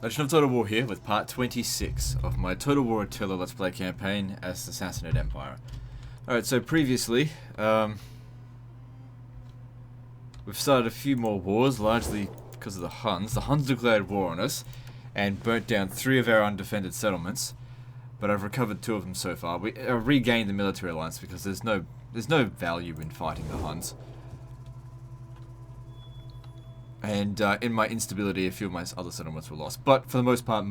Legend of Total War here with part 26 of my Total War Attila Let's Play campaign as the Sassanid Empire. Alright, so previously, we've started a few more wars, largely because of the Huns. The Huns declared war on us and burnt down 3 of our undefended settlements, but I've recovered 2 of them so far. We regained the military alliance because there's no value in fighting the Huns. And in my instability, a few of my other settlements were lost. But for the most part,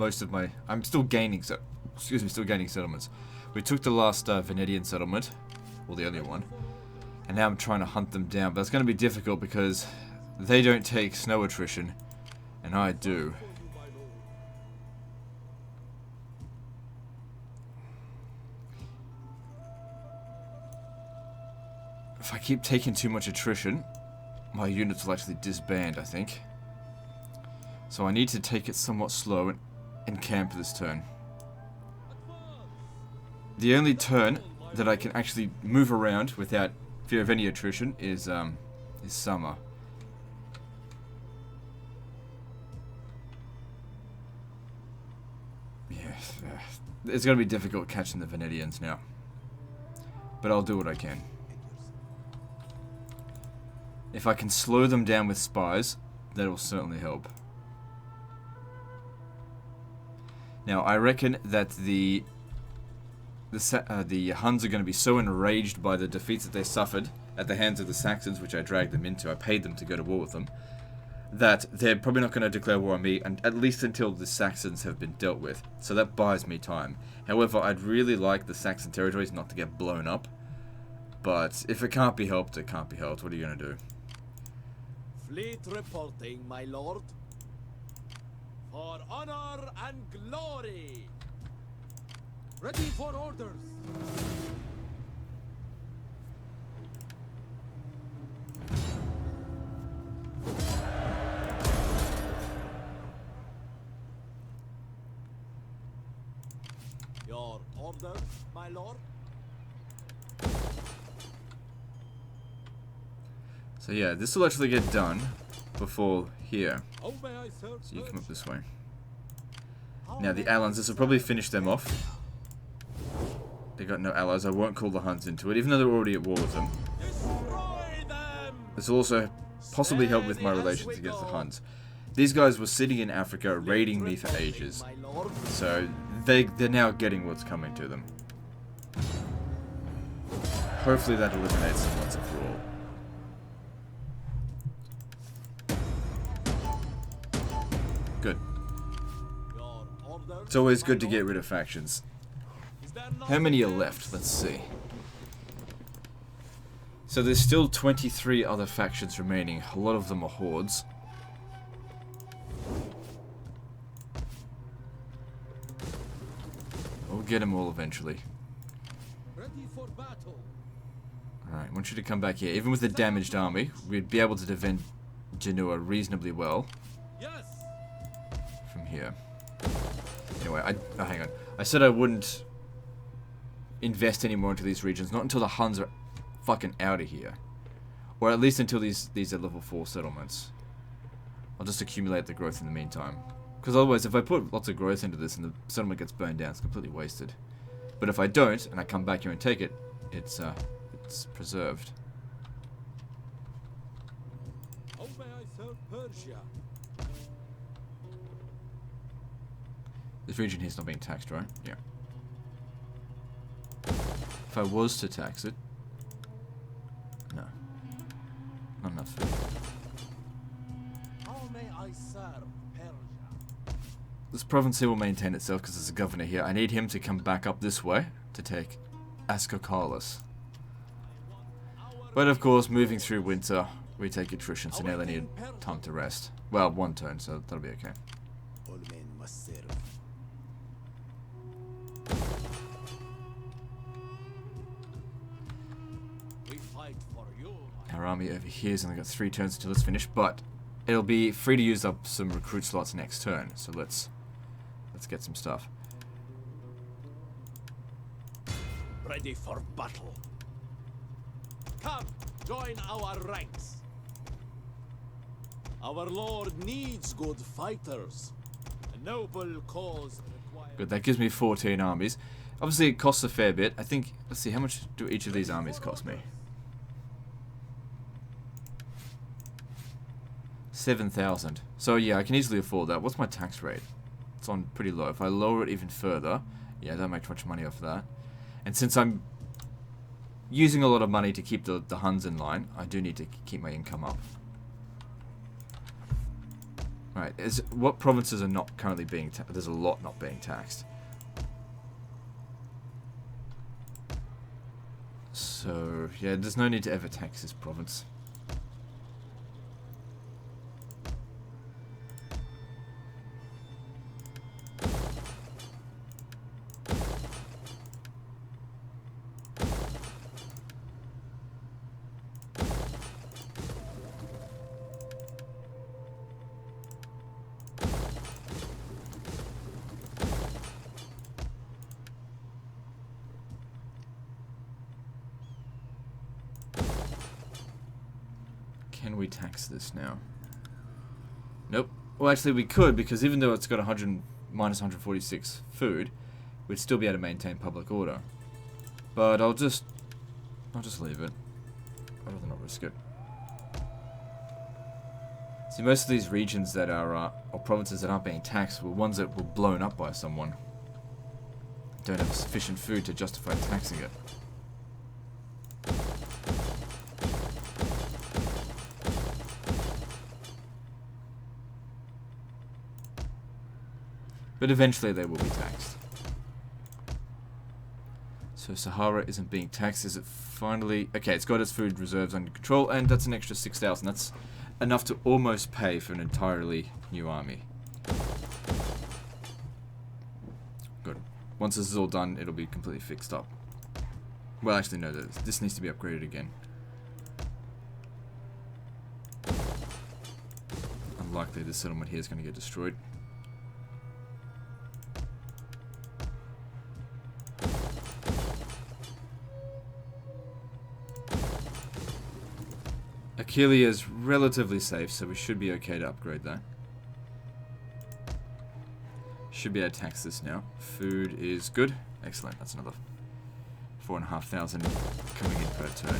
I'm still gaining settlements. We took the last Venetian settlement, or the only one, and now I'm trying to hunt them down. But it's going to be difficult because they don't take snow attrition, and I do. If I keep taking too much attrition, my units will actually disband, I think. So I need to take it somewhat slow and camp this turn. The only turn that I can actually move around without fear of any attrition is summer. Yeah, it's going to be difficult catching the Venetians now. But I'll do what I can. If I can slow them down with spies, that will certainly help. Now, I reckon that the Huns are going to be so enraged by the defeats that they suffered at the hands of the Saxons, which I dragged them into, I paid them to go to war with them, that they're probably not going to declare war on me, and at least until the Saxons have been dealt with. So that buys me time. However, I'd really like the Saxon territories not to get blown up. But if it can't be helped, it can't be helped. What are you going to do? Fleet reporting, my lord. For honor and glory. Ready for orders. Your orders, my lord. So yeah, this will actually get done before here. So you come up this way. Now the Alans, this will probably finish them off. They got no allies. I won't call the Huns into it, even though they're already at war with them. This will also possibly help with my relations against the Huns. These guys were sitting in Africa, raiding me for ages. So they're now getting what's coming to them. Hopefully that eliminates them once and for all. Good. It's always good to get rid of factions. How many are left? Let's see. So there's still 23 other factions remaining. A lot of them are hordes. We'll get them all eventually. Alright, I want you to come back here. Even with a damaged army, we'd be able to defend Genoa reasonably well. From here. Anyway, hang on. I said I wouldn't invest any more into these regions, not until the Huns are fucking out of here. Or at least until these are level 4 settlements. I'll just accumulate the growth in the meantime. Because otherwise, if I put lots of growth into this and the settlement gets burned down, it's completely wasted. But if I don't, and I come back here and take it, it's preserved. How may I serve Persia? This region here is not being taxed, right? Yeah. If I was to tax it... No. Not enough food. How may I serve Persia? This province here will maintain itself because there's a governor here. I need him to come back up this way to take Ascocalis. But of course, moving through winter, we take attrition, so now they need time to rest. Well, 1 turn, so that'll be okay. All men must serve. We fight for you. Our army over here has only got 3 turns until it's finished, but it'll be free to use up some recruit slots next turn. So let's get some stuff. Ready for battle. Come, join our ranks. Our lord needs good fighters. noble cause requires. Good, that gives me 14 armies. Obviously, it costs a fair bit. I think, let's see, how much do each of these armies cost me? 7,000. So yeah, I can easily afford that. What's my tax rate? It's on pretty low. If I lower it even further, yeah, I don't make much money off that. And since I'm using a lot of money to keep the Huns in line, I do need to keep my income up. Right, what provinces are not currently being taxed? There's a lot not being taxed. So, yeah, there's no need to ever tax this province. Can we tax this now? Nope. Well, actually, we could, because even though it's got minus 146 food, we'd still be able to maintain public order. But I'll just leave it. I'd rather not risk it. See, most of these regions that are, or provinces that aren't being taxed, were ones that were blown up by someone. Don't have sufficient food to justify taxing it. But eventually they will be taxed. So Sahara isn't being taxed. Is it finally... Okay, it's got its food reserves under control, and that's an extra 6,000. That's enough to almost pay for an entirely new army. Good. Once this is all done, it'll be completely fixed up. Well, actually, no, this needs to be upgraded again. Unlikely this settlement here is going to get destroyed. Attila is relatively safe, so we should be okay to upgrade that. Should be able to tax this now. Food is good. Excellent. That's another 4,500 coming in per turn.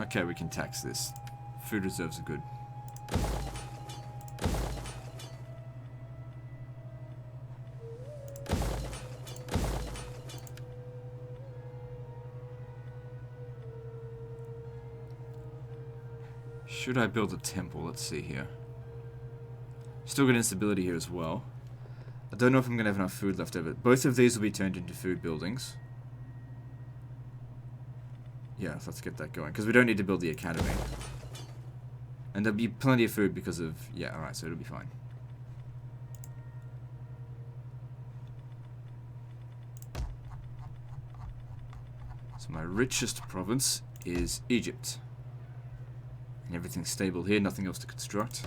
Okay, we can tax this. Food reserves are good. Should I build a temple? Let's see here. Still got instability here as well. I don't know if I'm going to have enough food left over. Both of these will be turned into food buildings. Yeah, let's get that going. Because we don't need to build the academy. And there'll be plenty of food because of... Yeah, alright, so it'll be fine. So my richest province is Egypt. And everything's stable here, nothing else to construct.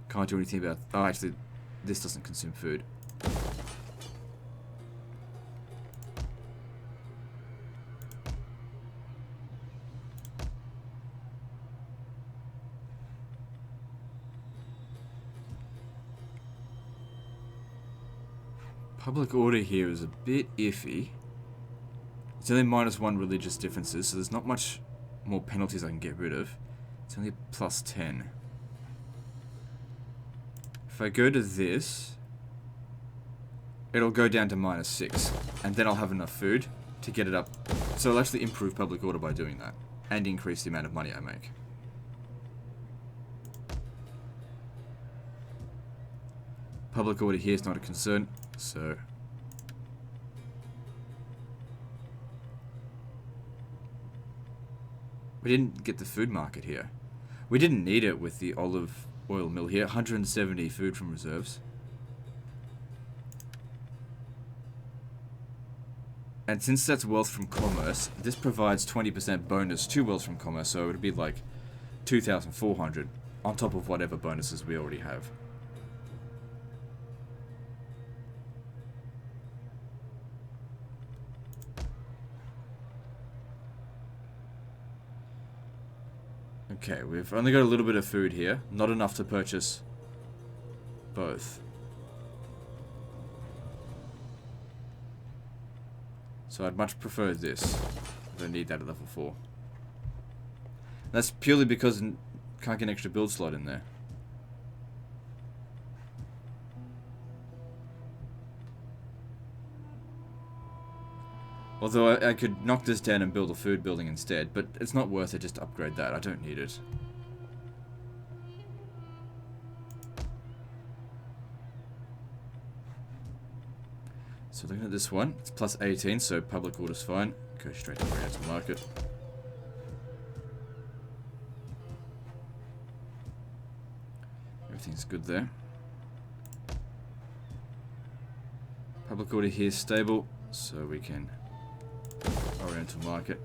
Can't do anything about... Oh, actually, this doesn't consume food. Public order here is a bit iffy. It's only -1 religious differences, so there's not much more penalties I can get rid of. It's only +10. If I go to this, it'll go down to -6, and then I'll have enough food to get it up. So I'll actually improve public order by doing that, and increase the amount of money I make. Public order here is not a concern, so... We didn't get the food market here. We didn't need it with the olive oil mill here. 170 food from reserves. And since that's wealth from commerce, this provides 20% bonus to wealth from commerce, so it would be like 2,400 on top of whatever bonuses we already have. Okay, we've only got a little bit of food here. Not enough to purchase both. So I'd much prefer this. I don't need that at level 4. That's purely because I can't get an extra build slot in there. Although I could knock this down and build a food building instead, but it's not worth it just to upgrade that. I don't need it. So looking at this one, it's plus 18, so public order's fine. Go straight to the market. Everything's good there. Public order here is stable, so we can Oriental market.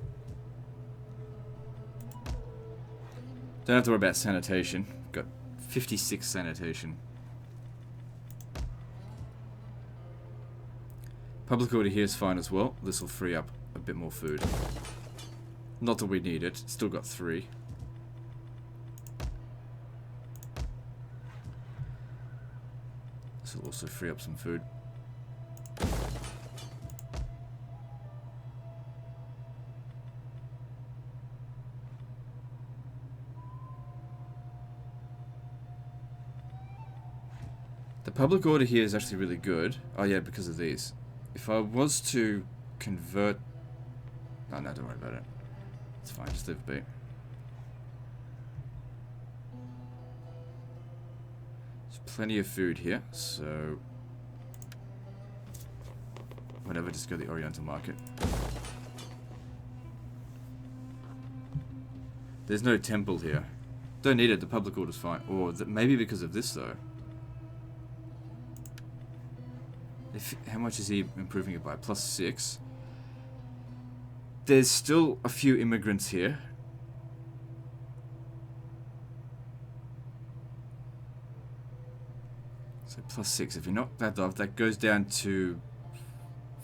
Don't have to worry about sanitation. Got 56 sanitation. Public order here is fine as well. This will free up a bit more food. Not that we need it. Still got 3. This will also free up some food. The public order here is actually really good. Oh yeah, because of these. If I was to convert... Oh no, don't worry about it. It's fine, just leave it be. There's plenty of food here, so... Whatever, just go to the Oriental market. There's no temple here. Don't need it, the public order's fine. Or maybe because of this though. How much is he improving it by? Plus 6. There's still a few immigrants here. So plus 6. If you knock that off, that goes down to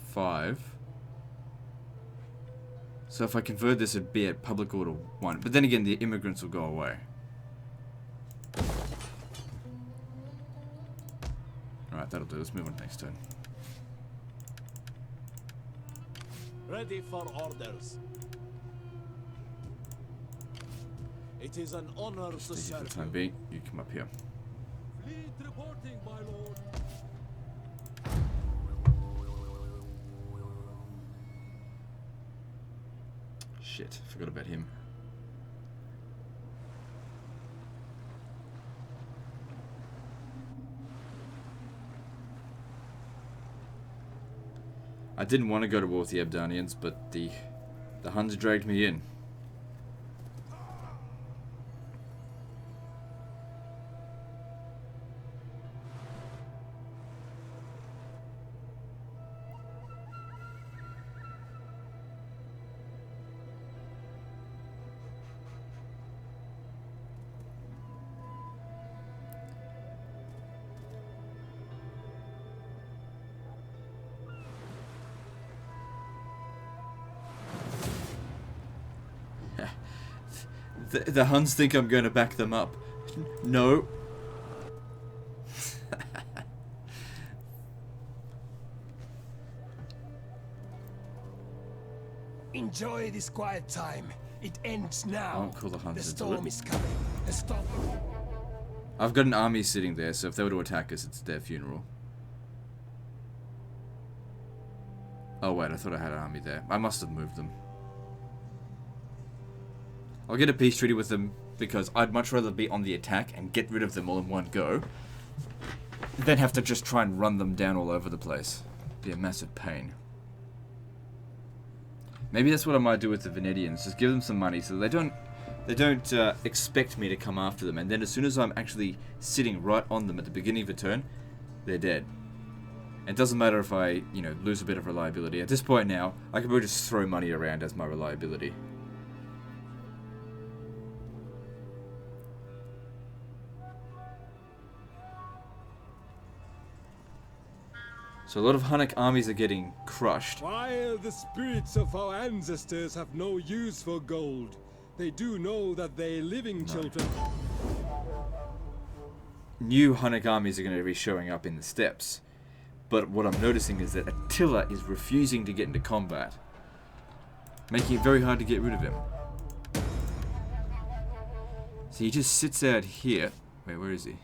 5. So if I convert this, it'd be at public order 1. But then again, the immigrants will go away. Alright, that'll do. Let's move on to next turn. Ready for orders. It is an honor to Stay here serve for the time you. being. You come up here. Fleet reporting, my lord. Shit, forgot about him. I didn't want to go to war with the Abdanians, but the Huns dragged me in. The Huns think I'm going to back them up. No. Enjoy this quiet time. It ends now. I won't call the Huns The into storm it. is coming. The storm. I've got an army sitting there, so if they were to attack us, it's their funeral. Oh wait, I thought I had an army there. I must have moved them. I'll get a peace treaty with them because I'd much rather be on the attack and get rid of them all in one go than have to just try and run them down all over the place. Be a massive pain. Maybe that's what I might do with the Venetians. Just give them some money so they don't expect me to come after them. And then as soon as I'm actually sitting right on them at the beginning of the turn, they're dead. It doesn't matter if I, lose a bit of reliability. At this point now, I can probably just throw money around as my reliability. So a lot of Hunnic armies are getting crushed. While the spirits of our ancestors have no use for gold, They do know that they're living children. New Hunnic armies are going to be showing up in the steppes. But what I'm noticing is that Attila is refusing to get into combat, making it very hard to get rid of him. So he just sits out here. Wait, where is he?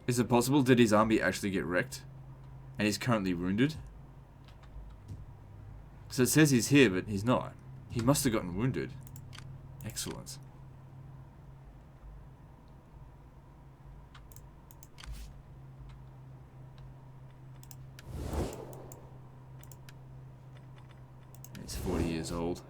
Is it possible? Did his army actually get wrecked? And he's currently wounded? So it says he's here, but he's not. He must have gotten wounded. Excellent. He's 40 years old.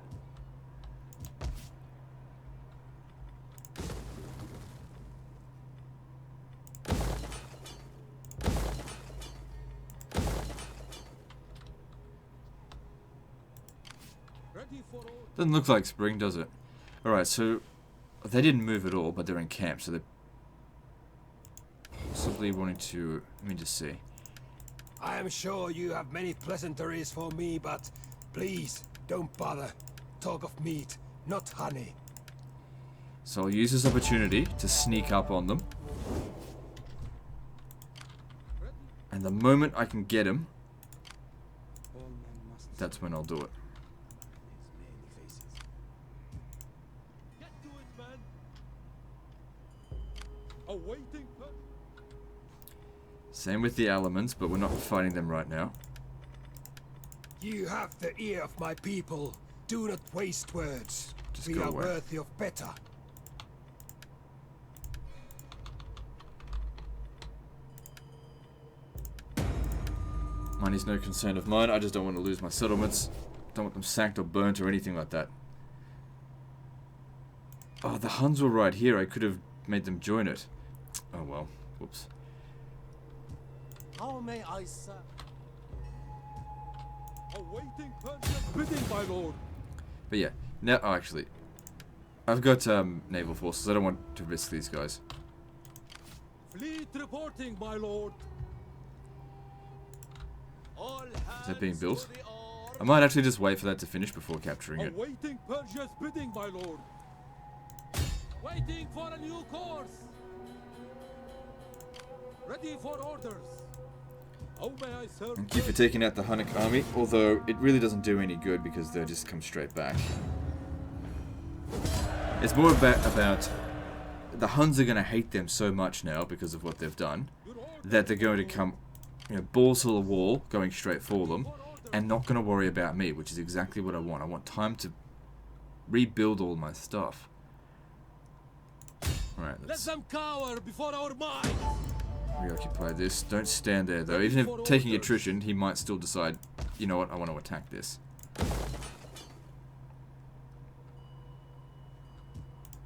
Doesn't look like spring, does it? Alright, so they didn't move at all, but they're in camp, so they're possibly wanting to... Let me just see. I am sure you have many pleasantries for me, but please don't bother. Talk of meat, not honey. So I'll use this opportunity to sneak up on them. And the moment I can get him, that's when I'll do it. Same with the elements, but we're not fighting them right now. You have the ear of my people. Do not waste words. Just We go are away. worthy of better. Money's no concern of mine. I just don't want to lose my settlements. Don't want them sacked or burnt or anything like that. Oh, the Huns were right here. I could have made them join it. Oh well. Whoops. How may I serve? Awaiting Persia's bidding, my lord. But yeah. Now, oh, actually, I've got naval forces. I don't want to risk these guys. Fleet reporting, my lord. All Is that being hands built? to the oar. I might actually just wait for that to finish before capturing it. Awaiting Persia's bidding, my lord. Waiting for a new course. Ready for orders. How may I serve? Thank you for taking out the Hunnic army, although it really doesn't do any good because they'll just come straight back. It's more about the Huns are going to hate them so much now because of what they've done that they're going to come, you know, balls to the wall, going straight for them, and not going to worry about me, which is exactly what I want. I want time to rebuild all my stuff. Alright, Let let's them cower before our might. reoccupy this. Don't stand there, though. Even if taking attrition, he might still decide, you know what, I want to attack this.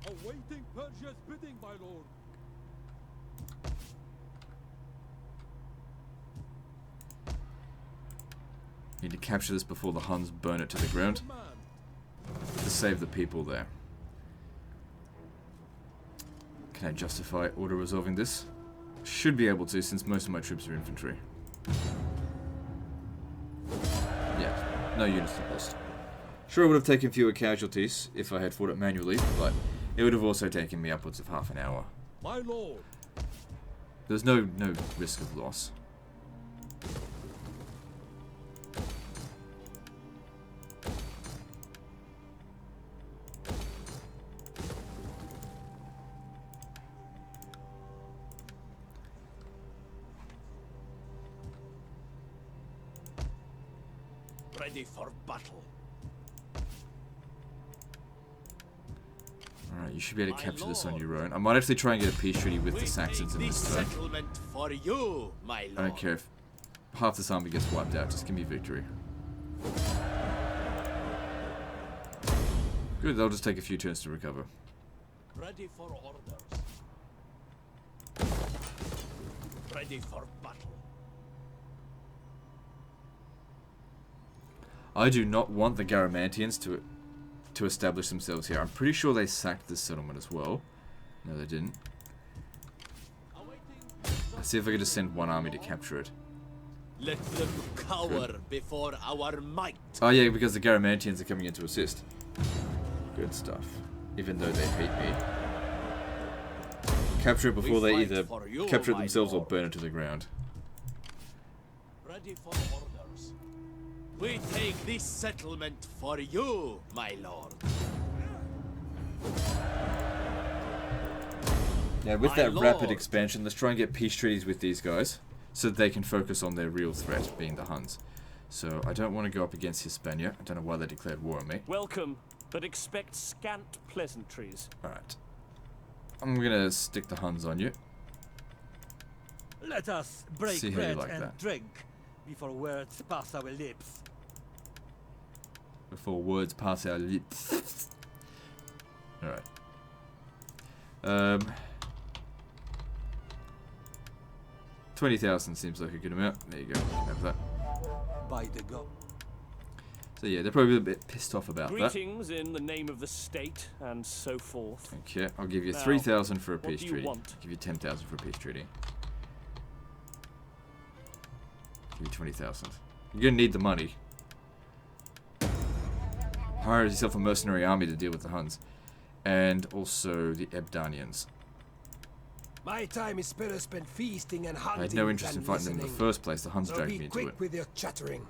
Awaiting Persia's bidding, my lord. Need to capture this before the Huns burn it to the ground to save the people there. Can I justify auto-resolving this? Should be able to, since most of my troops are infantry. Yeah, no units lost. Sure, I would have taken fewer casualties if I had fought it manually, but it would have also taken me upwards of half an hour. My lord. There's no risk of loss. Ready for battle. Alright, you should be able to capture this on your own. I might actually try and get a peace treaty with the Saxons in this turn. Settlement for you, my lord. I don't care if half this army gets wiped out, just give me victory. Good, they'll just take a few turns to recover. Ready for orders. Ready for battle. I do not want the Garamantians to establish themselves here. I'm pretty sure they sacked this settlement as well. No, they didn't. Let's see if I can just send one army to capture it. Let them cower before our might. Oh yeah, because the Garamantians are coming in to assist. Good stuff. Even though they hate me. Capture it before they either capture it themselves or burn it to the ground. Ready for orders. We take this settlement for you, my lord. Yeah, with My that rapid lord. expansion, let's try and get peace treaties with these guys, so that they can focus on their real threat, being the Huns. So, I don't want to go up against Hispania. I don't know why they declared war on me. Welcome, but expect scant pleasantries. Alright. I'm gonna stick the Huns on you. Let us break See how you bread like and that. drink before words pass our lips. Before words pass our lips. Alright. 20,000 seems like a good amount. There you go. Have that. By the go. So yeah, they're probably a bit pissed off about that. Greetings in the name of the state, and so forth. Okay, I'll give you Now, 3,000 for a what peace do you treaty. want? Give you 10,000 for a peace treaty. Give you 20,000. You're gonna need the money. Hire yourself a mercenary army to deal with the Huns. And also the Ebdanians. My time is better spent feasting and hunting. I had no interest in than fighting them in the listening. first place. The Huns So dragged be me into quick it. with your chattering.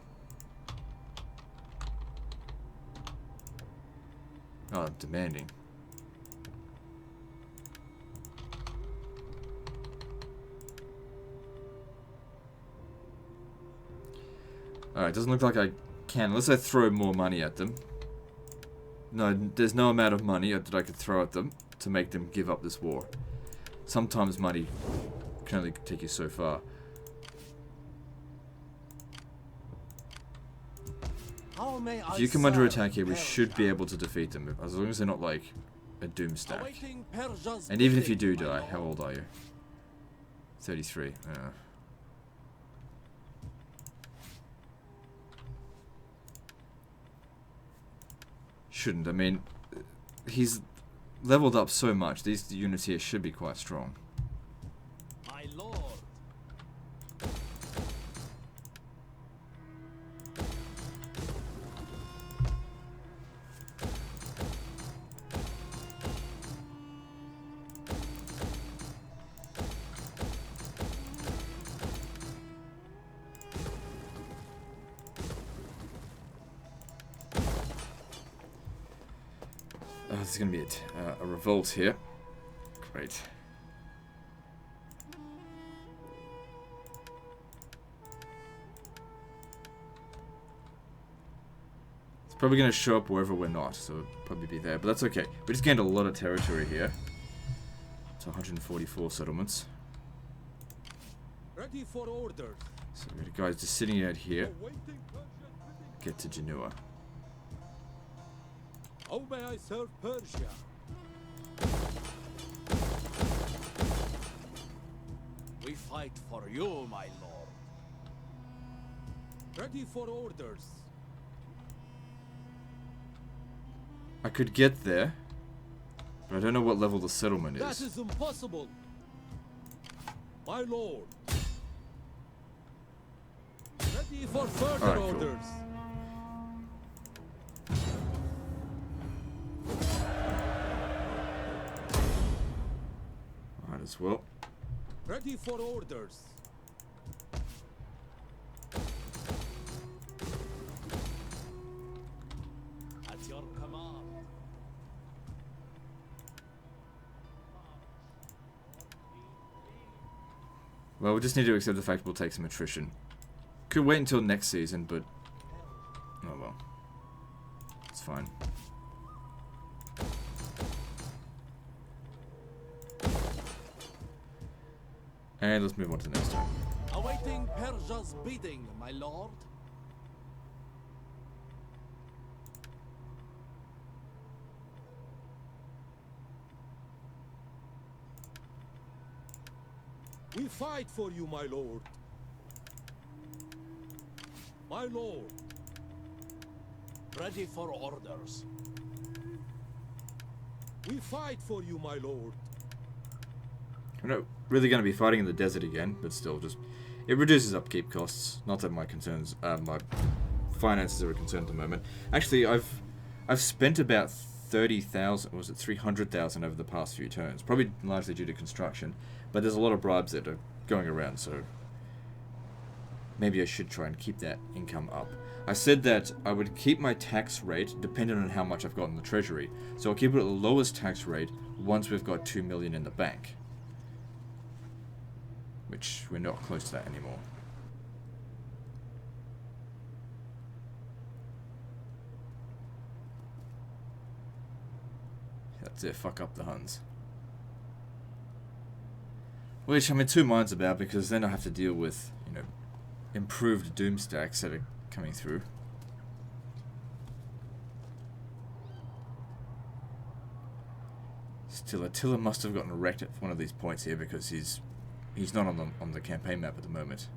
Oh, demanding. Alright, doesn't look like I can. Unless I throw more money at them. No, there's no amount of money that I could throw at them to make them give up this war. Sometimes money can only take you so far. How may If you come under attack here, we should be able to defeat them. As long as they're not like a doom stack. Awaiting Persia's And even if you bidding, do my die, lord. how old are you? 33. Shouldn't. I mean, he's leveled up so much. These units here should be quite strong. My lord. Oh, this is going to be a revolt here. Great. It's probably going to show up wherever we're not, so it'll probably be there. But that's okay. We just gained a lot of territory here. It's 144 settlements. Ready for orders. So we've got guys just sitting out here. Awaiting Persia's bidding. Get to Genoa. How may I serve Persia? We fight for you, my lord. Ready for orders. I could get there, but I don't know what level the settlement That is. is impossible. My lord. Ready for further Alright, cool. orders. Might as well. Ready for orders. At your command. Well, we just need to accept the fact we'll take some attrition. Could wait until next season, but... oh well. It's fine. And let's move on to the next turn. Awaiting Persia's bidding, my lord. We fight for you, my lord. My lord. Ready for orders. We fight for you, my lord. We're not really going to be fighting in the desert again, but still, just it reduces upkeep costs. Not that my finances are a concern at the moment. Actually, I've spent about 30,000, was it 300,000 over the past few turns, probably largely due to construction. But there's a lot of bribes that are going around, so maybe I should try and keep that income up. I said that I would keep my tax rate dependent on how much I've got in the treasury. So I'll keep it at the lowest tax rate once we've got 2 million in the bank. Which we're not close to that anymore. That's it, fuck up the Huns. Which I'm in two minds about, because then I have to deal with, you know, improved doom stacks that are coming through. Still, Attila must have gotten wrecked at one of these points here, because he's not on the campaign map at the moment.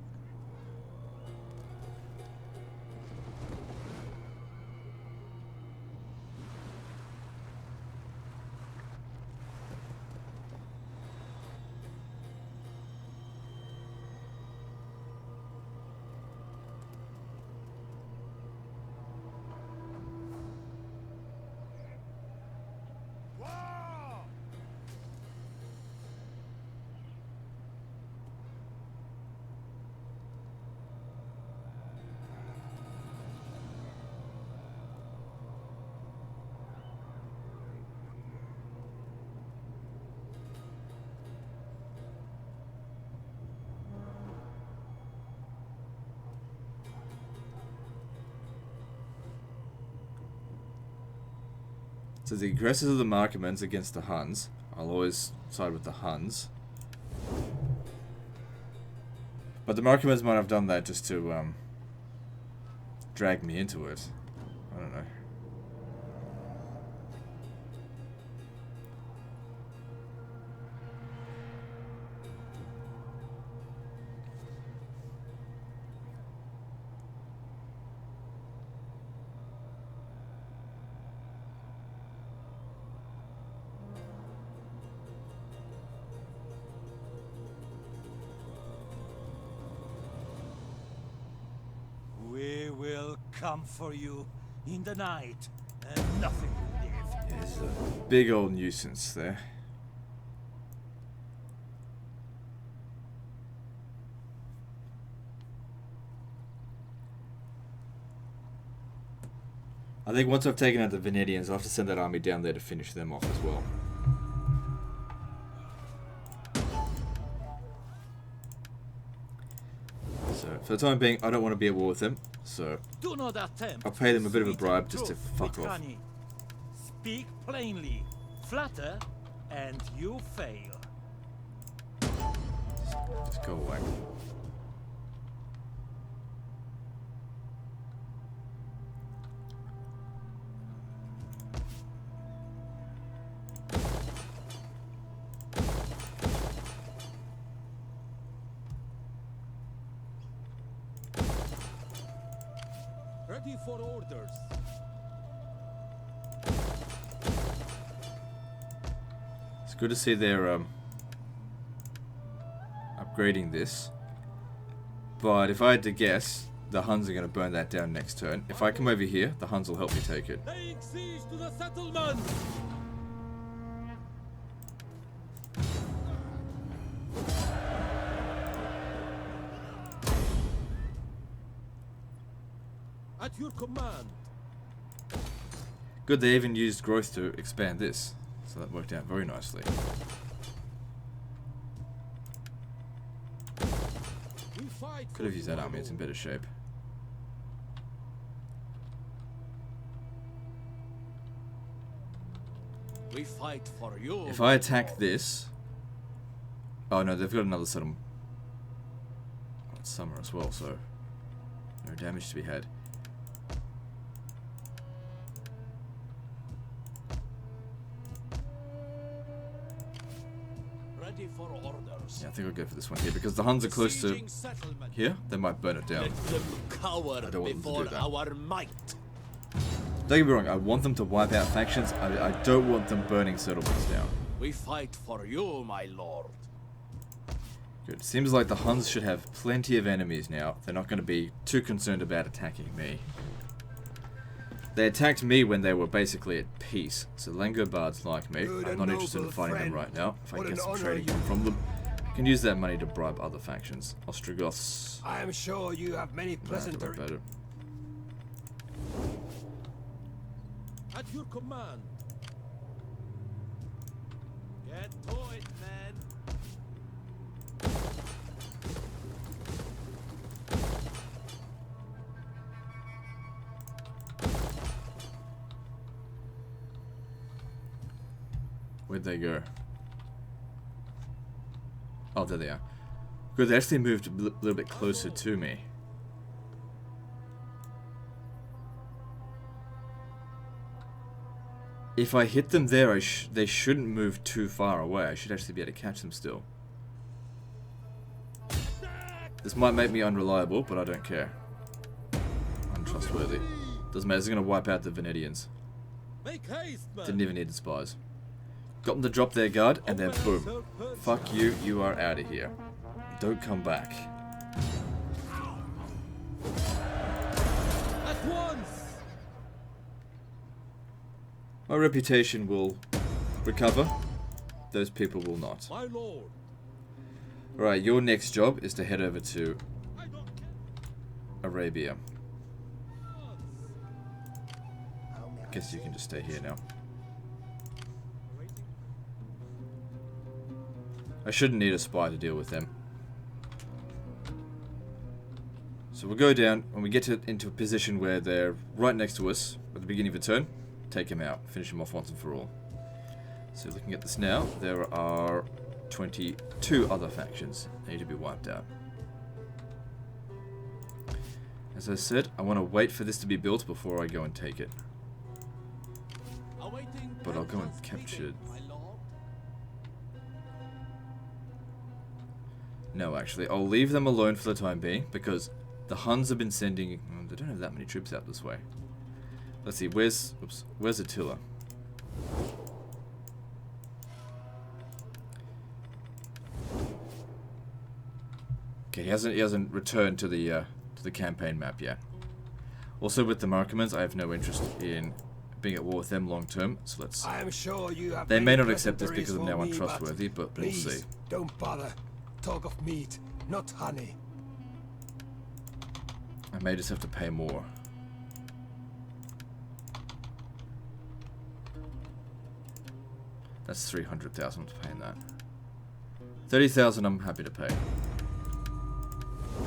So the aggressors of the Markmans against the Huns. I'll always side with the Huns. But the Markmans might have done that just to drag me into it. I don't know. We will come for you in the night, and nothing will live. There's a big old nuisance there. I think once I've taken out the Venetians, I'll have to send that army down there to finish them off as well. So, for the time being, I don't want to be at war with them, so Do not attempt. I'll pay them a bit of a sweeten bribe just to truth fuck with off. honey. Speak plainly, flatter, and you fail. Just go away. Ready for orders. It's good to see they're upgrading this. But if I had to guess, the Huns are going to burn that down next turn. If I come over here, the Huns will help me take it. Laying siege to the settlement. At your command. Good, they even used growth to expand this. So that worked out very nicely. We fight. Could have used that army, it's in better shape. We fight for you. If I attack this... Oh no, they've got another settlement. Oh, it's summer as well, so... No damage to be had. Ready for orders. Yeah, I think I'll go for this one here, because the Huns are close to Besieging settlement. here. They might burn it down. Let them cower I don't want them to before do that. our might. Don't get me wrong, I want them to wipe out factions. I don't want them burning settlements down. We fight for you, my lord. Good. Seems like the Huns should have plenty of enemies now. They're not going to be too concerned about attacking me. They attacked me when they were basically at peace. So Langobards like me. I'm not interested in fighting them right now. If I can get some trading from them, I can use that money to bribe other factions. Ostrogoths. I am sure you have many pleasantries. Better. At your command. Get to it, man. Where'd they go? Oh, there they are. Good, they actually moved a little bit closer to me. If I hit them there, they shouldn't move too far away. I should actually be able to catch them still. This might make me unreliable, but I don't care. Untrustworthy. Doesn't matter, it's going to wipe out the Venetians. Make haste, man. Didn't even need the spies. Got them to drop their guard, and then boom. Fuck you, you are out of here. Don't come back. At once. My reputation will recover. Those people will not. My lord. Alright, your next job is to head over to Arabia. Guess you can just stay here now. I shouldn't need a spy to deal with them. So we'll go down, when we get into a position where they're right next to us at the beginning of a turn, take him out, finish him off once and for all. So looking at this now, there are 22 other factions that need to be wiped out. As I said, I want to wait for this to be built before I go and take it. But I'll go and capture it. No, actually, I'll leave them alone for the time being, because the Huns have been sending... they don't have that many troops out this way. Let's see, where's Attila? Okay, he hasn't returned to the campaign map yet. Also, with the Markomans, I have no interest in being at war with them long term, so let's... I am sure you have they may many not accept this because I'm now pleasantries for me, untrustworthy, but we'll please, see. don't bother. Talk of meat, not honey. I may just have to pay more. That's 300,000 to paying that. 30,000 I'm happy to pay.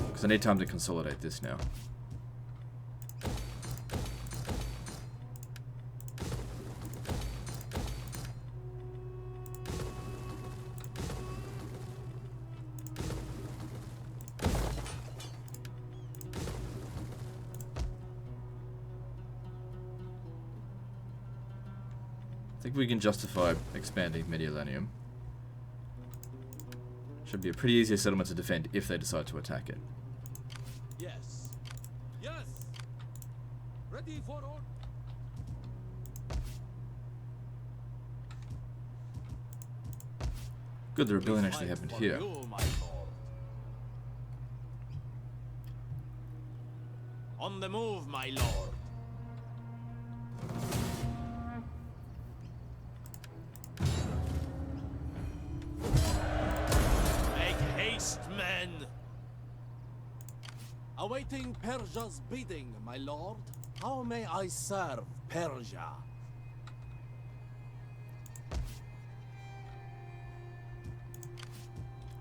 Because I need time to consolidate this now. I think we can justify expanding Mediolanum. Should be a pretty easy settlement to defend if they decide to attack it. Yes. Yes. Ready for order. Good, the rebellion actually happened here. On the move, my lord. Make haste, men. Awaiting Persia's bidding, my lord. How may I serve Persia?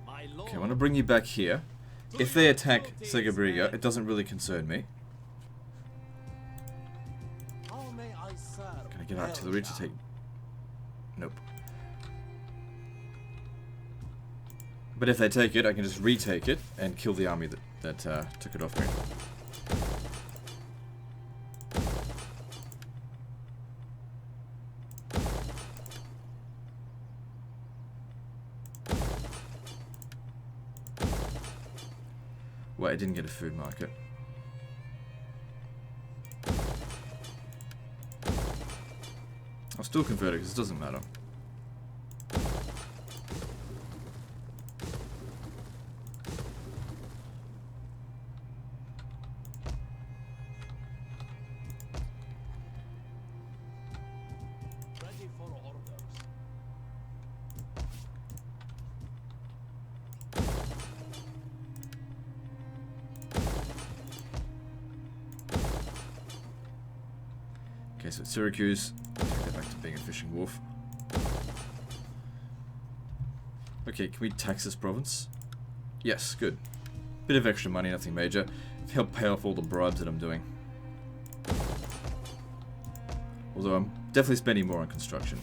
My lord. Okay, I want to bring you back here. If they attack Segabriga, it doesn't really concern me. How may I serve Can I get artillery to take... Nope. But if they take it, I can just retake it and kill the army that took it off me. Wait, I didn't get a food market. I'll still convert it because it doesn't matter. so it's Syracuse. Go back to being a fishing wharf. Okay, can we tax this province? Yes, good. Bit of extra money, nothing major. Help pay off all the bribes that I'm doing. Although I'm definitely spending more on construction.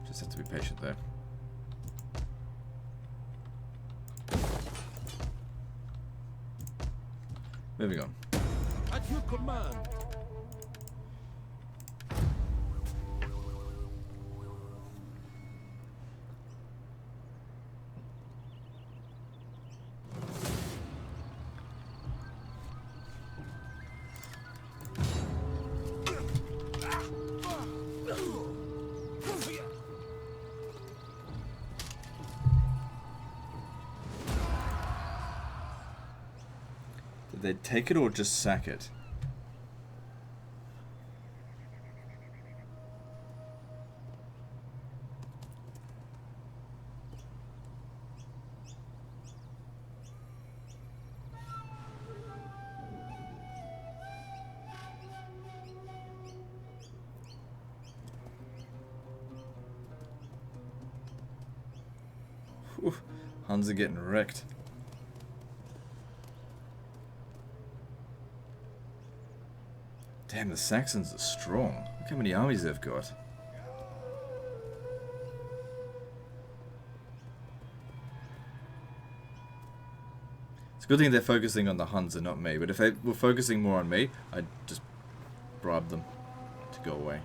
Just have to be patient there. Moving on. At your command. Did they take it or just sack it? Whew, Huns are getting wrecked. Damn, the Saxons are strong. Look how many armies they've got. It's a good thing they're focusing on the Huns and not me, but if they were focusing more on me, I'd just bribe them to go away.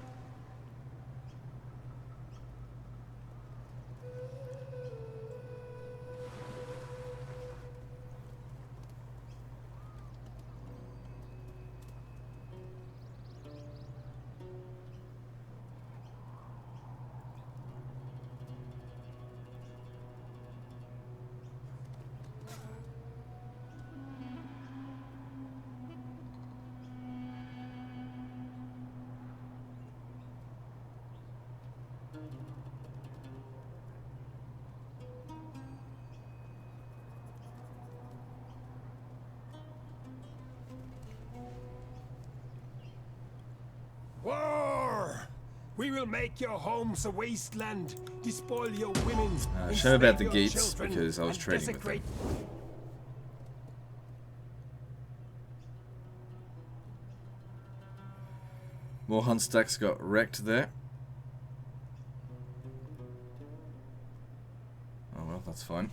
War! We will make your homes a wasteland, despoil your women, Shame about the enslave your Geats, children, because I was and trading with them. desecrate. More Hun stacks got wrecked there. Oh well, that's fine.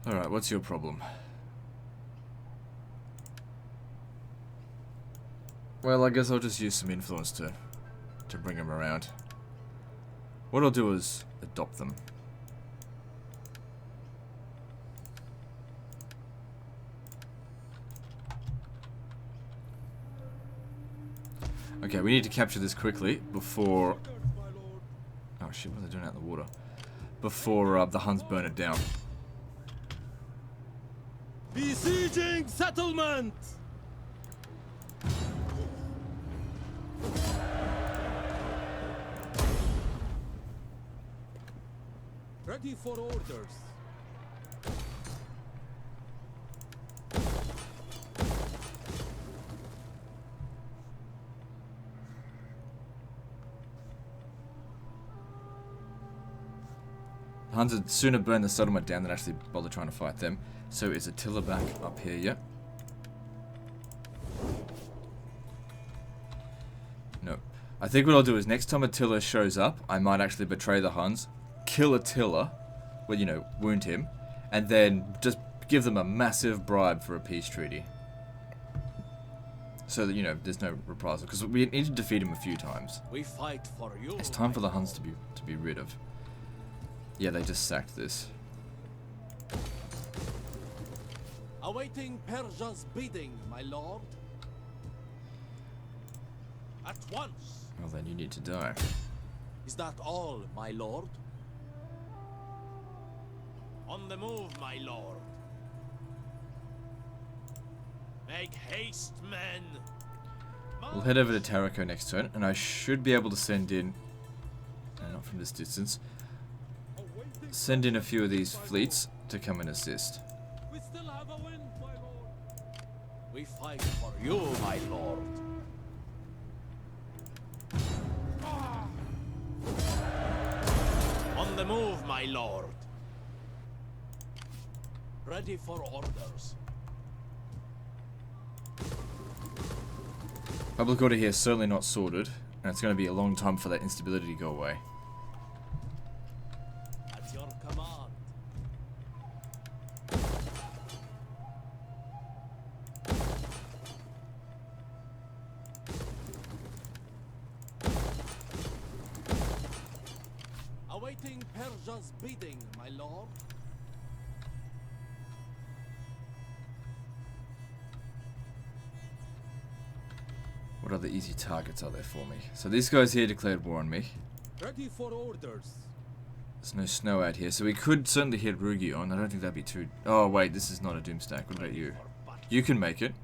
Alright, what's your problem? Well, I guess I'll just use some influence to bring them around. What I'll do is adopt them. Okay, we need to capture this quickly before... Oh shit, what are they doing out in the water? Before the Huns burn it down. Besieging settlement! Ready for orders. The Huns would sooner burn the settlement down than actually bother trying to fight them. So is Attila back up here yet? No. I think what I'll do is next time Attila shows up, I might actually betray the Huns, kill Attila, well, you know, wound him, and then just give them a massive bribe for a peace treaty. So that, you know, there's no reprisal. Because we need to defeat him a few times. We fight for you. It's time for the Huns to be rid of. Yeah, they just sacked this. Awaiting Persia's bidding, my lord. At once. Well then, you need to die. Is that all, my lord? On the move, my lord. Make haste, men. We'll head over to Tarako next turn, and I should be able to send in, not from this distance, send in a few of these fleets to come and assist. We still have a win, my lord. We fight for you, my lord. On the move, my lord. Ready for orders. Public order here is certainly not sorted, and it's going to be a long time for that instability to go away. At your command. Awaiting Persia's bidding, my lord. What other easy targets are there for me? So these guys here declared war on me. Ready for orders. There's no snow out here, so we could certainly hit Rugion. I don't think that'd be too... Oh, wait, this is not a doom stack. What about you? You can make it.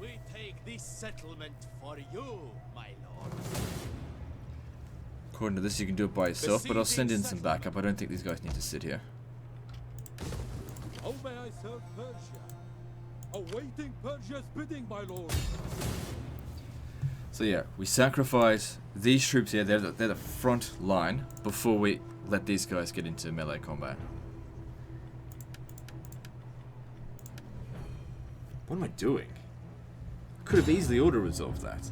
We take this settlement for you, my lord. According to this, you can do it by yourself, but I'll send in some backup. I don't think these guys need to sit here. How may I serve Persia? Awaiting Persia's bidding, my lord. So yeah, we sacrifice these troops here. They're the front line before we let these guys get into melee combat. What am I doing? Could have easily auto-resolved that.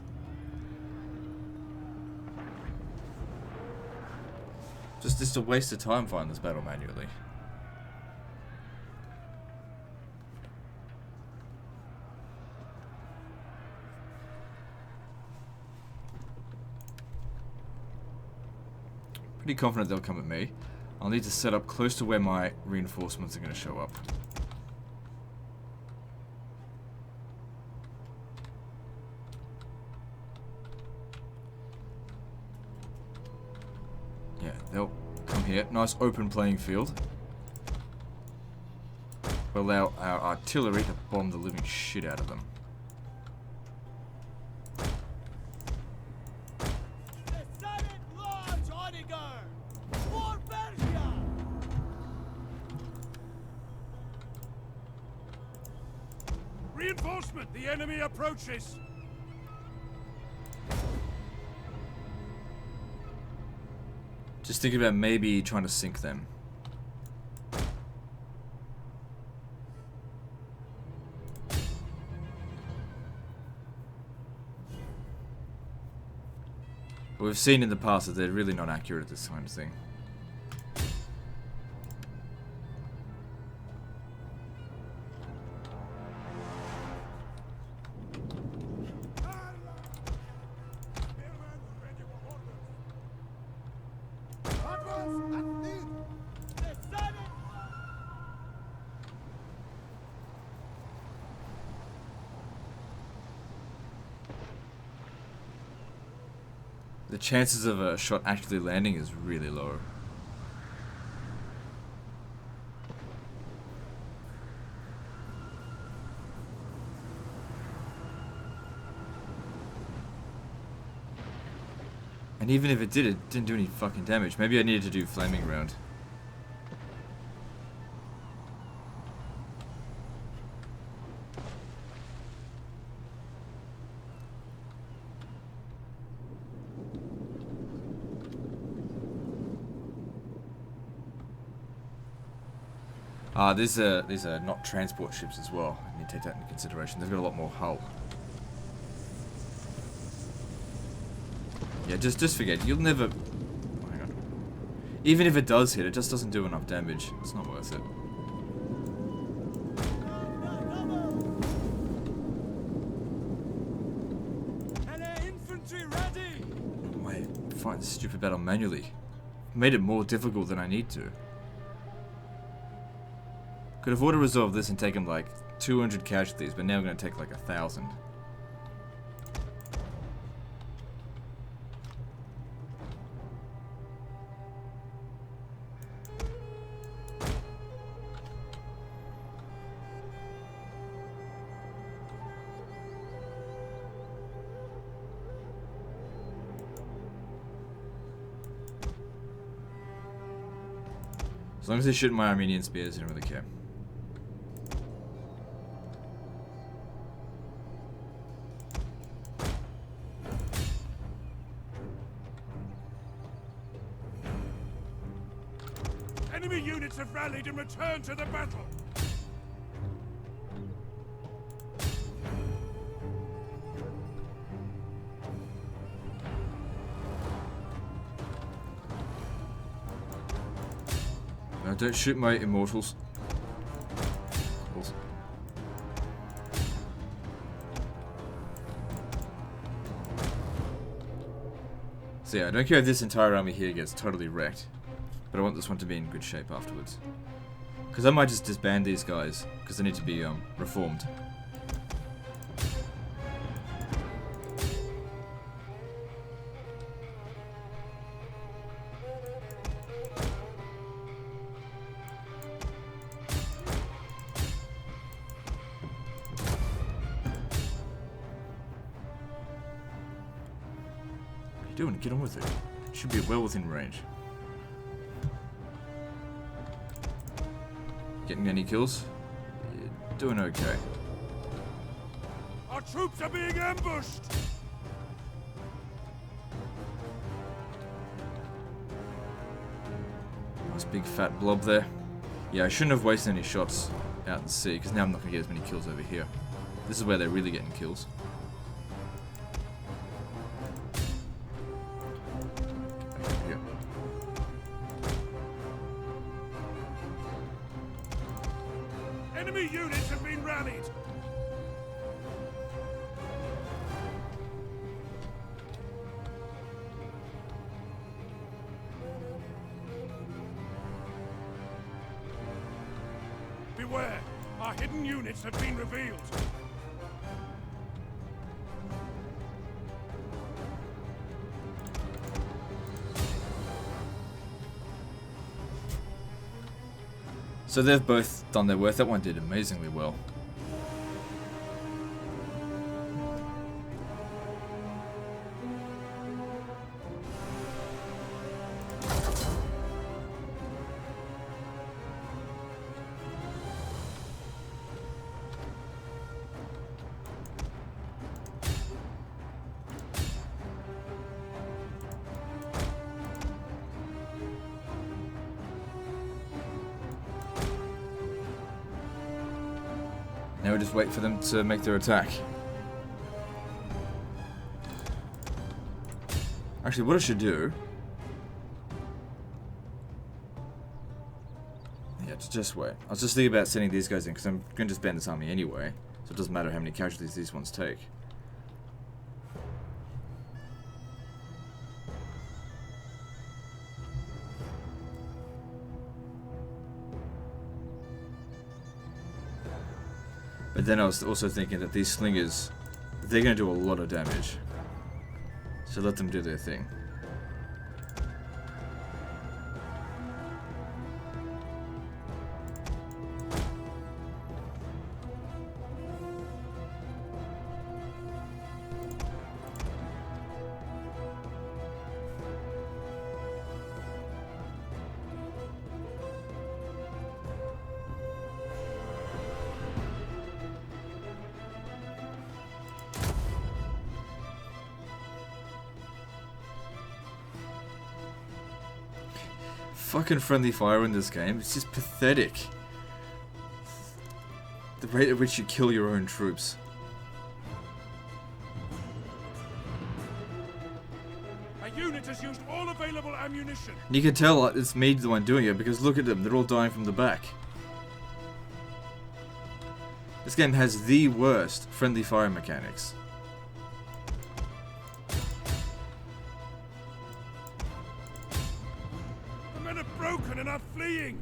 Just a waste of time fighting this battle manually. Pretty confident they'll come at me. I'll need to set up close to where my reinforcements are going to show up. Yeah, they'll come here. Nice open playing field. We'll allow our artillery to bomb the living shit out of them. Reinforcement! The enemy approaches! Just thinking about maybe trying to sink them. We've seen in the past that they're really not accurate at this kind of thing. The chances of a shot actually landing is really low. And even if it did, it didn't do any fucking damage. Maybe I needed to do flaming round. These are not transport ships as well. I need to take that into consideration. They've got a lot more hull. Yeah, just forget. You'll never... Oh, hang on. Even if it does hit, it just doesn't do enough damage. It's not worth it. Infantry ready! Wait, fighting this stupid battle manually. Made it more difficult than I need to. Could have auto-resolved this and taken like 200 casualties, but now I'm going to take like 1,000. As long as they shoot my Armenian spears, I don't really care. Enemy units have rallied and returned to the battle. No, don't shoot my immortals. So yeah, I don't care if this entire army here gets totally wrecked, but I want this one to be in good shape afterwards. Because I might just disband these guys, because they need to be reformed. Doing? Get on with it. Should be well within range. Getting any kills? You're doing okay. Our troops are being ambushed. Nice big fat blob there. Yeah, I shouldn't have wasted any shots out in sea, because now I'm not going to get as many kills over here. This is where they're really getting kills. Enemy units have been rallied. Beware! Our hidden units have been revealed. So they've both done their worth. That one did amazingly well. Now we just wait for them to make their attack. Actually, what I should do... Yeah, just wait. I was just thinking about sending these guys in, because I'm going to disband this army anyway. So it doesn't matter how many casualties these ones take. But then I was also thinking that these slingers, they're going to do a lot of damage. So let them do their thing. Fucking friendly fire in this game, it's just pathetic. The rate at which you kill your own troops. A unit has used all available ammunition. And you can tell it's me the one doing it, because look at them, they're all dying from the back. This game has the worst friendly fire mechanics. The men are broken and are fleeing.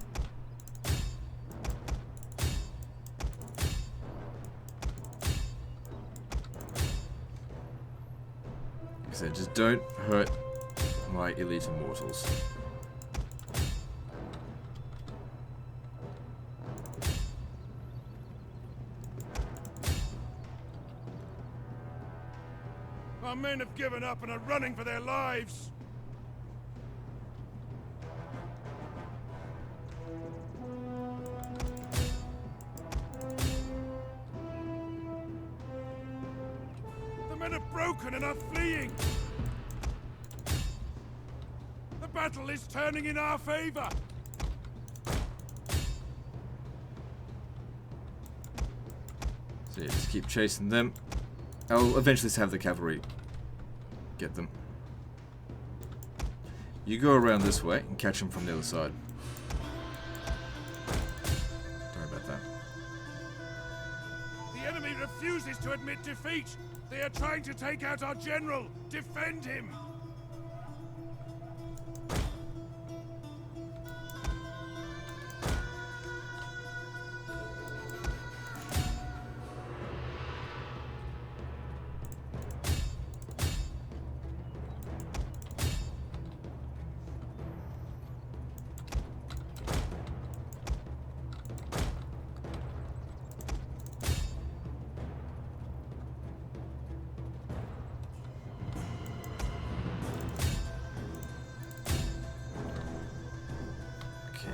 Like I said, just don't hurt my elite immortals. Our men have given up and are running for their lives. men are broken and are fleeing! The battle is turning in our favor! So yeah, just keep chasing them. I'll eventually have the cavalry get them. You go around this way and catch them from the other side. Sorry about that. The enemy refuses to admit defeat! They are trying to take out our general! Defend him!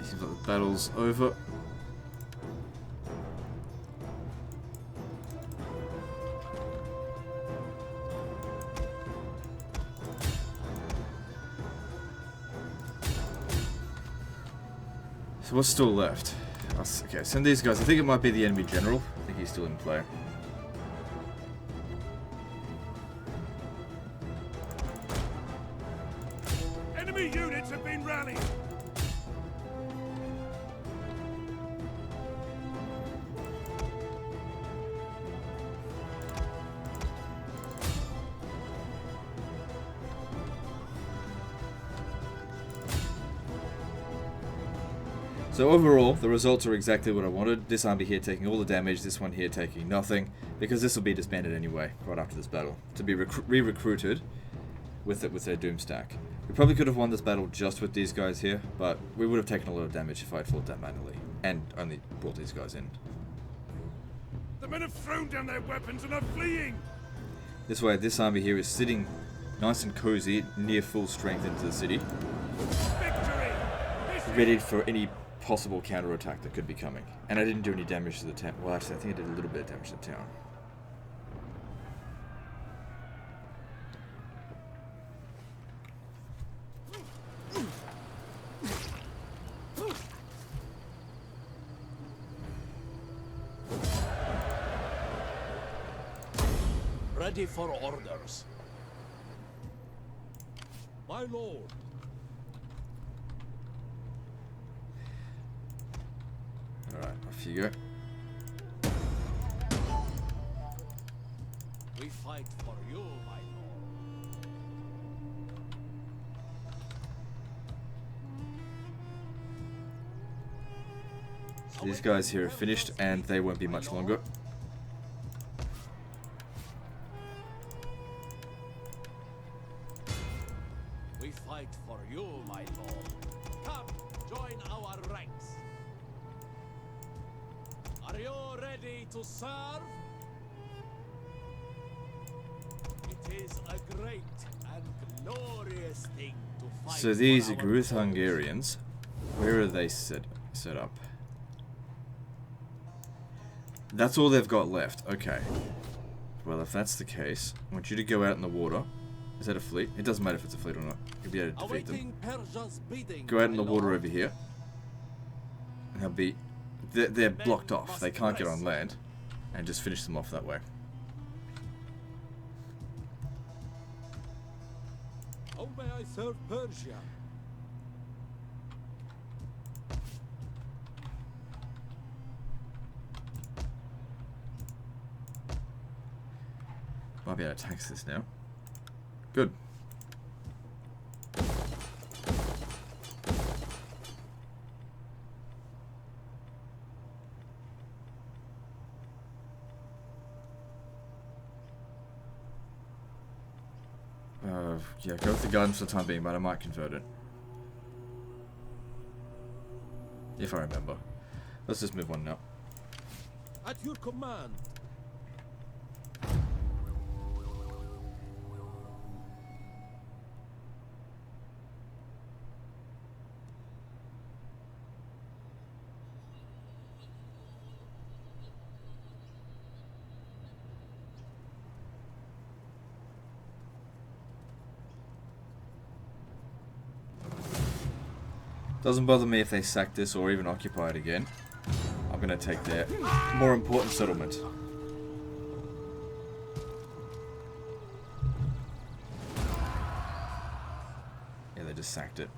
Seems like the battle's over. So what's still left? Okay, send these guys. I think it might be the enemy general. I think he's still in play. Enemy units have been rallied! So overall, the results are exactly what I wanted. This army here taking all the damage, this one here taking nothing, because this will be disbanded anyway, right after this battle, to be re-recruited with their doom stack. We probably could have won this battle just with these guys here, but we would have taken a lot of damage if I had fought that manually, and only brought these guys in. The men have thrown down their weapons and are fleeing! This way, this army here is sitting nice and cozy, near full strength into the city, Victory! ready for any possible counterattack that could be coming. And I didn't do any damage to the town. Well, actually, I think I did a little bit of damage to the town. Ready for orders. My lord. Alright, off you go. We fight for you, my lord. So these guys here are finished, and they won't be much longer. We fight for you, my lord. Come, join our ranks. Are you ready to serve? It is a great and glorious thing to fight. So these for our Gruth cause. Hungarians, where are they set up? That's all they've got left. Okay. Well, if that's the case, I want you to go out in the water. Is that a fleet? It doesn't matter if it's a fleet or not. You'll be able to defeat them. Awaiting Persia's bidding, Go out in my the water lord. over here. And they'll be... They're blocked off. They can't get on land. And just finish them off that way. How may I serve Persia? Might be able to tax this now. Good. Yeah, go with the garden for the time being, but I might convert it. If I remember. Let's just move on now. At your command. Doesn't bother me if they sack this or even occupy it again. I'm gonna take their more important settlement. Yeah, they just sacked it.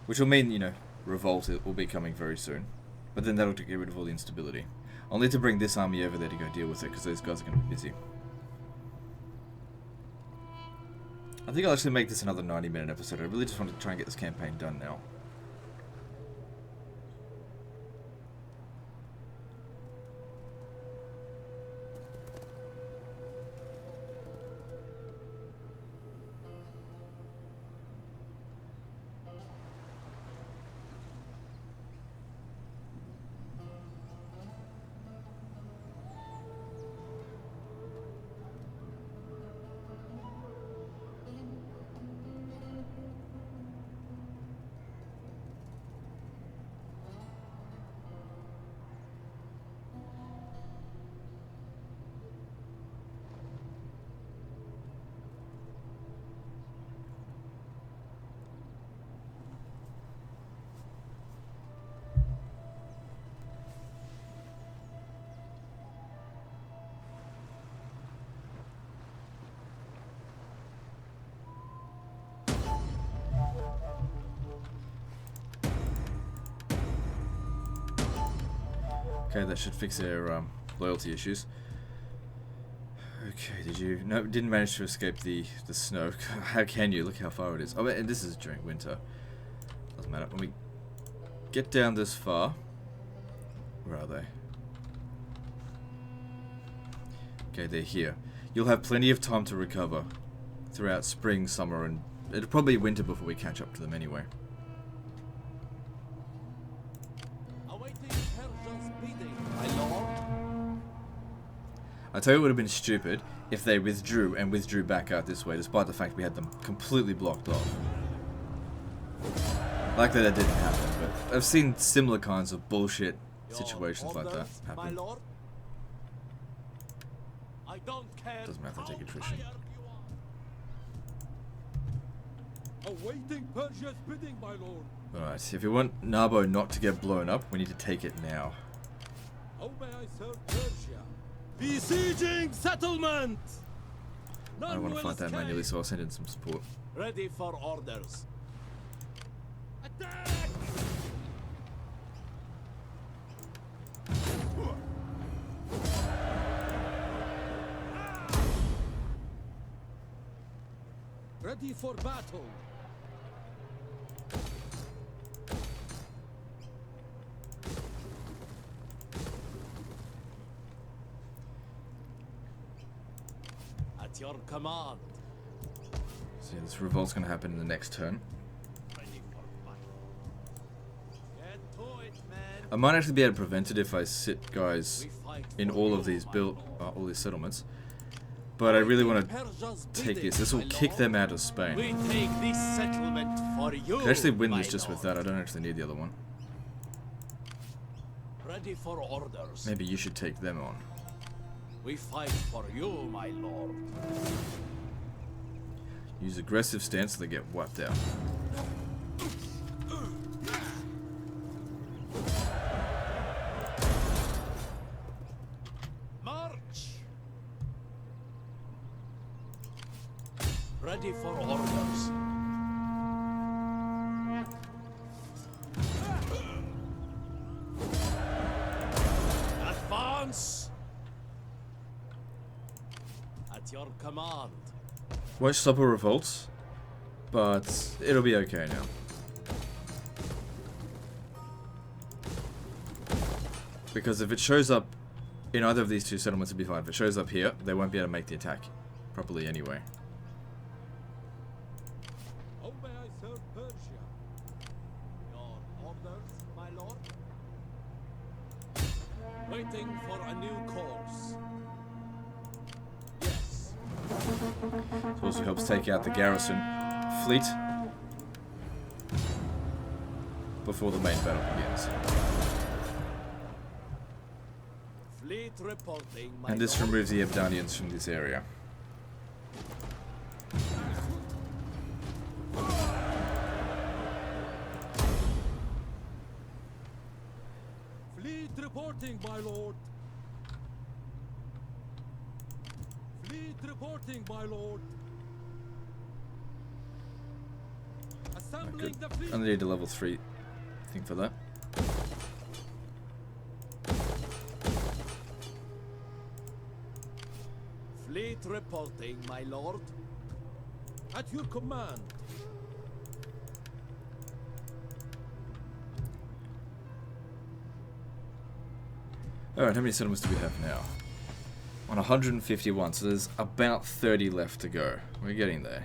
Which will mean, you know, revolt will be coming very soon. But then that'll get rid of all the instability. I'll need to bring this army over there to go deal with it, because those guys are going to be busy. I think I'll actually make this another 90-minute episode. I really just want to try and get this campaign done now. Okay, that should fix their loyalty issues. Okay, did you... No, didn't manage to escape the snow. How can you? Look how far it is. Oh, and this is during winter. Doesn't matter. When we get down this far... Where are they? Okay, they're here. You'll have plenty of time to recover throughout spring, summer, and... It'll probably be winter before we catch up to them anyway. I tell you, it would have been stupid if they withdrew back out this way, despite the fact we had them completely blocked off. Likely that didn't happen, but I've seen similar kinds of bullshit situations like that happen. Doesn't matter if I take attrition. Awaiting Persia's bidding, my lord. Alright, if you want Narbo not to get blown up, we need to take it now. How may I serve Persia? Besieging settlement! I don't want to fight that manually, so I'll send in some support. Ready for orders. Attack! Ready for battle. At your command. So yeah, this revolt's going to happen in the next turn. Ready for battle. Get to it, man. I might actually be able to prevent it if I sit guys We fight in for all you, of these my all these settlements. But I really want to Persia's take bidding, this. This will my kick lord. them out of Spain. We take this settlement for you. I can actually win my this just with lord. that. I don't actually need the other one. Ready for orders. Maybe you should take them on. We fight for you, my lord. Use aggressive stance so they get wiped out. March. Ready for orders. Advance. At your command. Won't stop a revolt, but it'll be okay now. Because if it shows up in either of these two settlements, it'll be fine. If it shows up here, they won't be able to make the attack properly anyway. How may I serve Persia? Your orders, my lord. Waiting for a new course. Yes. It also helps take out the garrison fleet before the main battle begins. Fleet reporting, my And this lord. removes the Abdanians from this area. reporting, my lord. Fleet reporting, my lord. Assembling the fleet. Only need a level 3 thing for that. Fleet reporting, my lord. At your command. Alright, how many settlements do we have now? On 151, so there's about 30 left to go. We're getting there.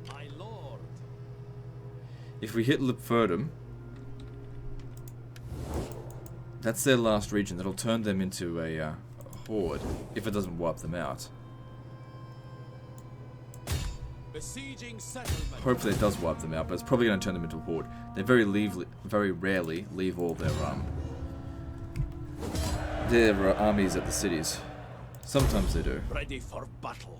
My lord. If we hit Lipferdum, that's their last region. That'll turn them into a horde, if it doesn't wipe them out. Besieging settlement. Hopefully it does wipe them out, but it's probably going to turn them into a horde. They very rarely leave all their armies at the cities. Sometimes they do. Ready for battle.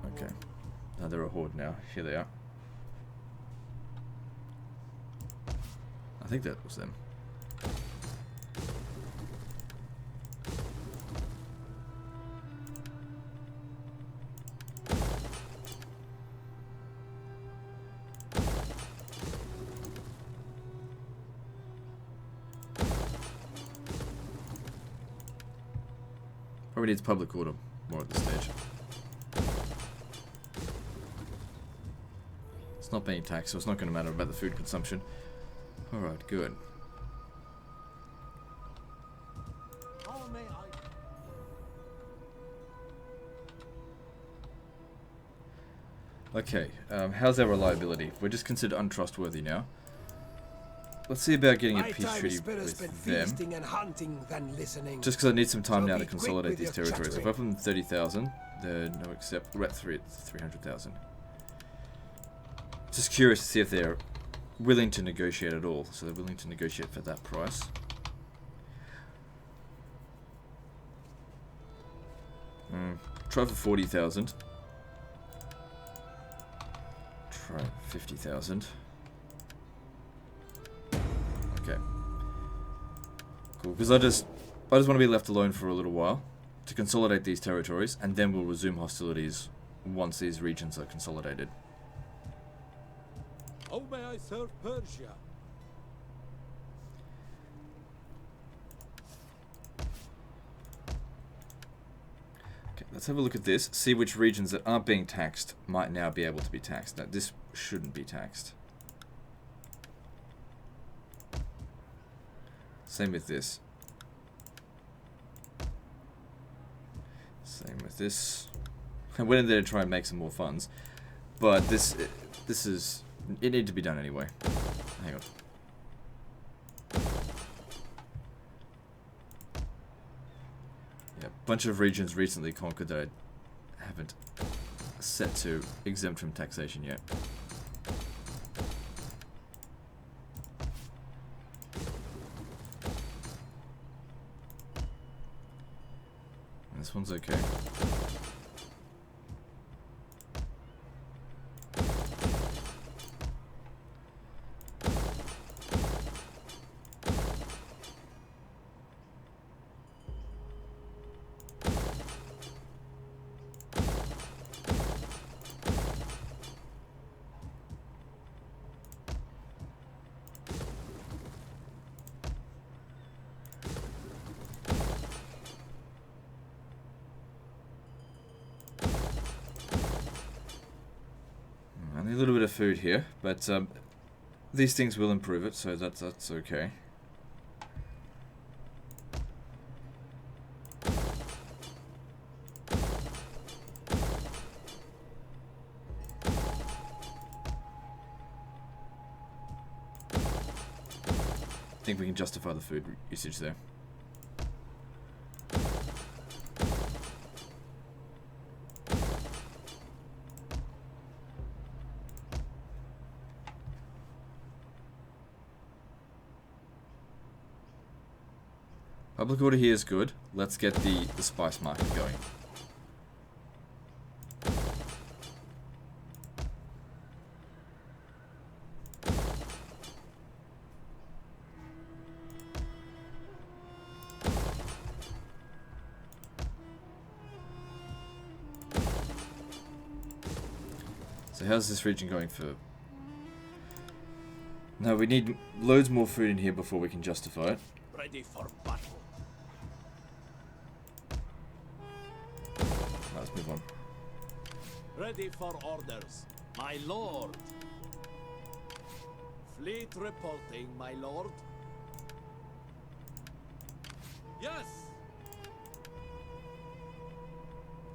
Okay. Now they're a horde now. Here they are. I think that was them. Probably needs public order more at this stage. It's not being taxed, so it's not going to matter about the food consumption. Alright, good. How may I? Okay, how's our reliability? We're just considered untrustworthy now. Let's see about getting a My peace time treaty is better with spent them. feasting and hunting than listening. Just because I need some time So now be to quick consolidate with these your territories. If I chattering. put them 30,000, they're no accept. We're at 300,000. Just curious to see if they're willing to negotiate at all. So they're willing to negotiate for that price. Try for 40,000. Try 50,000. Okay. Cool, because I just want to be left alone for a little while to consolidate these territories, and then we'll resume hostilities once these regions are consolidated. How may I serve Persia? Okay, let's have a look at this, see which regions that aren't being taxed might now be able to be taxed. Now, this shouldn't be taxed. Same with this. Same with this. I went in there to try and make some more funds, but it needed to be done anyway. Hang on. Yeah, a bunch of regions recently conquered that I haven't set to exempt from taxation yet. This one's okay. I need a little bit of food here, but these things will improve it, so that's okay. I think we can justify the food usage there. Public order here is good. Let's get the spice market going. So how's this region going for... No, we need loads more food in here before we can justify it. Ready for battle. Let's move on. Ready for orders, my lord. Fleet reporting, my lord. Yes.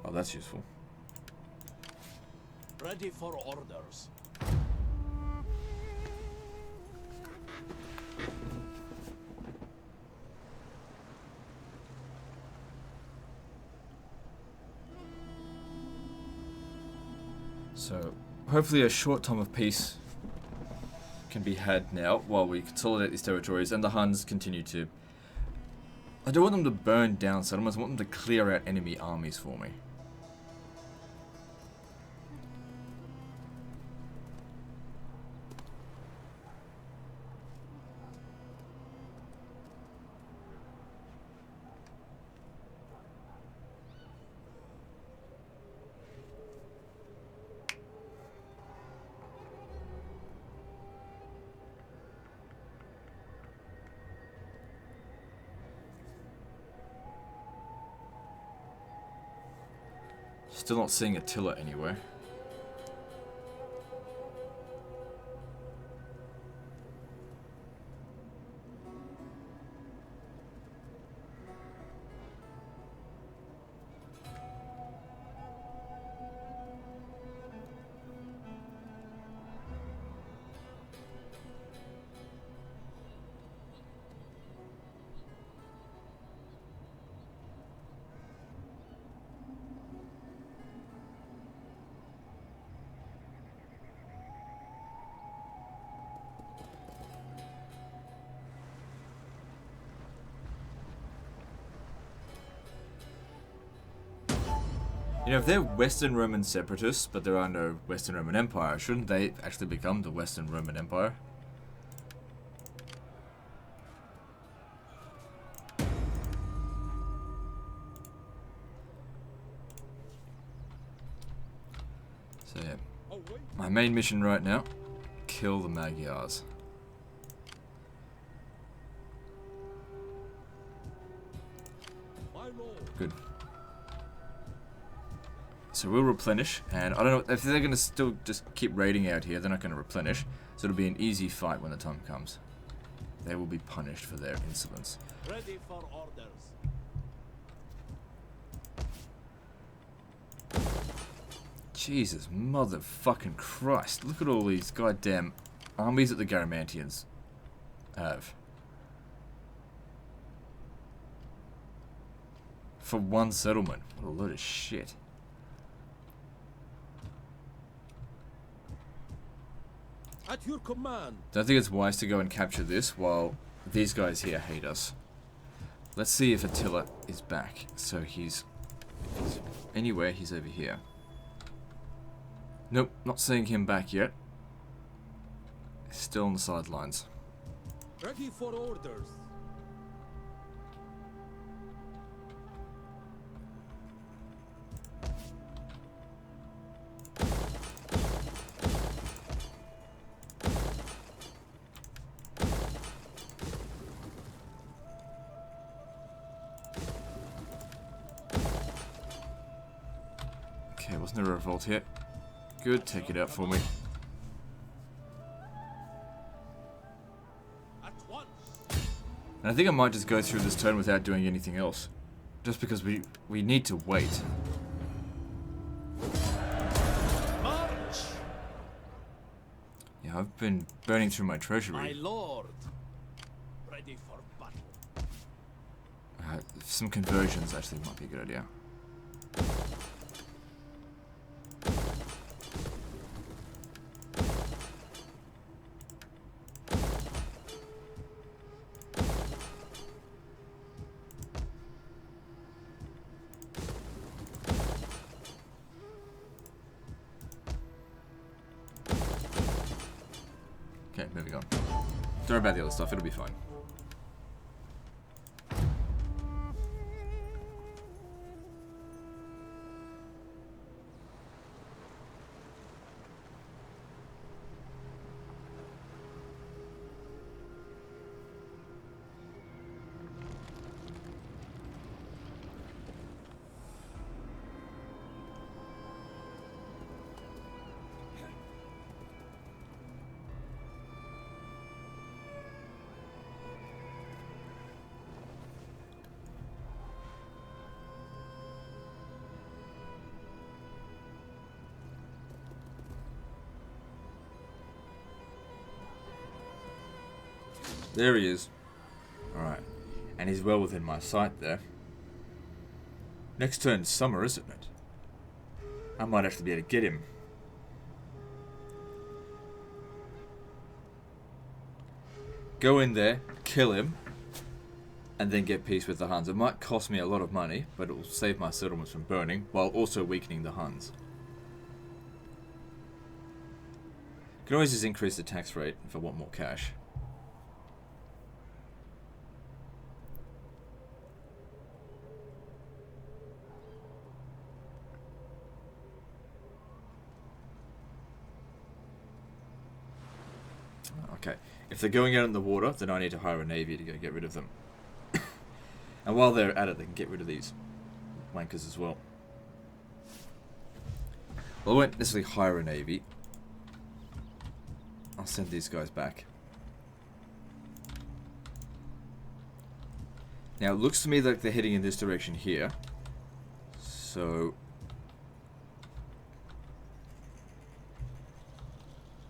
Oh, that's useful. Ready for orders. So, hopefully a short time of peace can be had now while we consolidate these territories and the Huns continue to... I don't want them to burn down settlements, I want them to clear out enemy armies for me. Still not seeing Attila anywhere. You know, if they're Western Roman separatists, but there are no Western Roman Empire, shouldn't they actually become the Western Roman Empire? So yeah, my main mission right now, kill the Magyars. Good. So we'll replenish, and I don't know if they're going to still just keep raiding out here, they're not going to replenish, so it'll be an easy fight when the time comes. They will be punished for their insolence. Ready for orders. Jesus motherfucking Christ, look at all these goddamn armies that the Garamantians have. For one settlement. What a load of shit. At your command. Don't think it's wise to go and capture this while these guys here hate us. Let's see if Attila is back. So he's anywhere, he's over here. Nope, not seeing him back yet. Still on the sidelines. Ready for orders. Okay, wasn't there a revolt here? Good, take it out for me. At once. And I think I might just go through this turn without doing anything else. Just because we need to wait. March. Yeah, I've been burning through my My treasury. lord. Ready for battle. Some conversions actually might be a good idea. Okay, moving on. Don't worry about the other stuff, it'll be fine. There he is. Alright. And he's well within my sight there. Next turn's summer, isn't it? I might actually be able to get him. Go in there, kill him, and then get peace with the Huns. It might cost me a lot of money, but it will save my settlements from burning, while also weakening the Huns. Can always just increase the tax rate if I want more cash. Okay, if they're going out in the water, then I need to hire a navy to go get rid of them. And while they're at it, they can get rid of these wankers as well. Well, I won't necessarily hire a navy. I'll send these guys back. Now, it looks to me like they're heading in this direction here. So...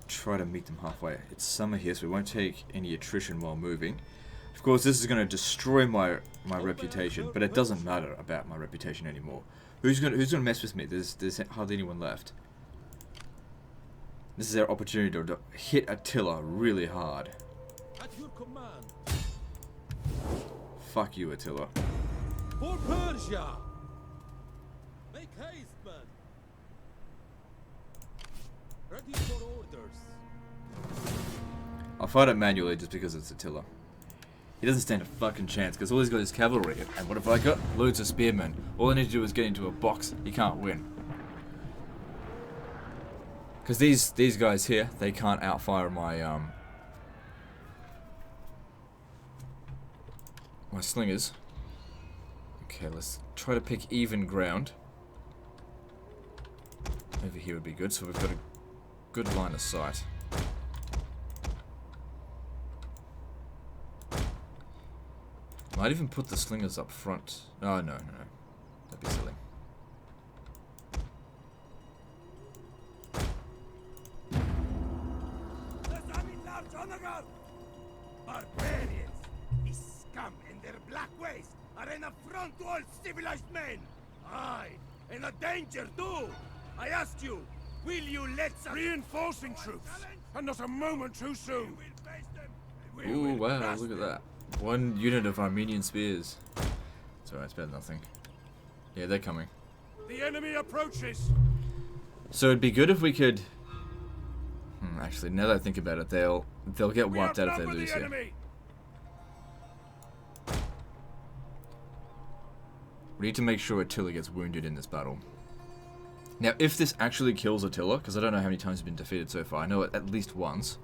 try to meet them halfway. It's summer here, so we won't take any attrition while moving. Of course, this is going to destroy my reputation, but it doesn't matter about my reputation anymore. Who's gonna mess with me? There's hardly anyone left. This is our opportunity to hit Attila really hard. At your command. Fuck you, Attila. For Persia. Make haste, man. Ready for orders. I'll fight it manually just because it's Attila. He doesn't stand a fucking chance because all he's got is cavalry. And what have I got? Loads of spearmen. All I need to do is get into a box. He can't win. Because these guys here, they can't outfire my my slingers. Okay, let's try to pick even ground. Over here would be good, so we've got a good line of sight. Might even put the slingers up front. Oh, no. That'd be silly. Barbarians! These scum and their black ways are an affront to all civilized men! Aye, and a danger too! I asked you, will you let some reinforcing troops, and not a moment too soon? Ooh, wow, look at that. 1 unit of Armenian spears. It's alright, it's better than nothing. Yeah, they're coming. The enemy approaches! So it'd be good if we could... actually, now that I think about it, they'll get wiped out if they lose here. We need to make sure Attila gets wounded in this battle. Now, if this actually kills Attila, because I don't know how many times he's been defeated so far, I know it at least once.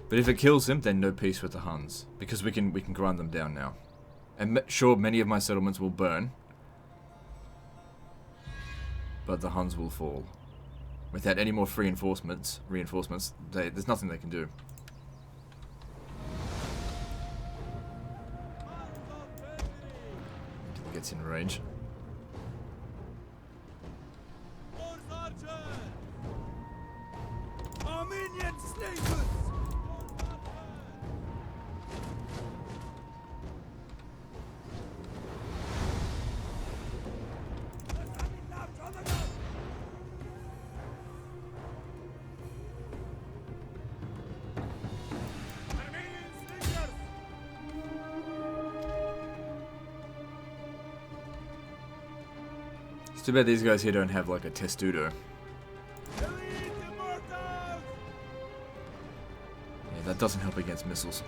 But if it kills him, then no peace with the Huns, because we can grind them down now. And sure, many of my settlements will burn, but the Huns will fall. Without any more reinforcements, there's nothing they can do. Until he gets in range. Armenian snipers! It's too bad these guys here don't have like a testudo. Yeah, that doesn't help against missiles.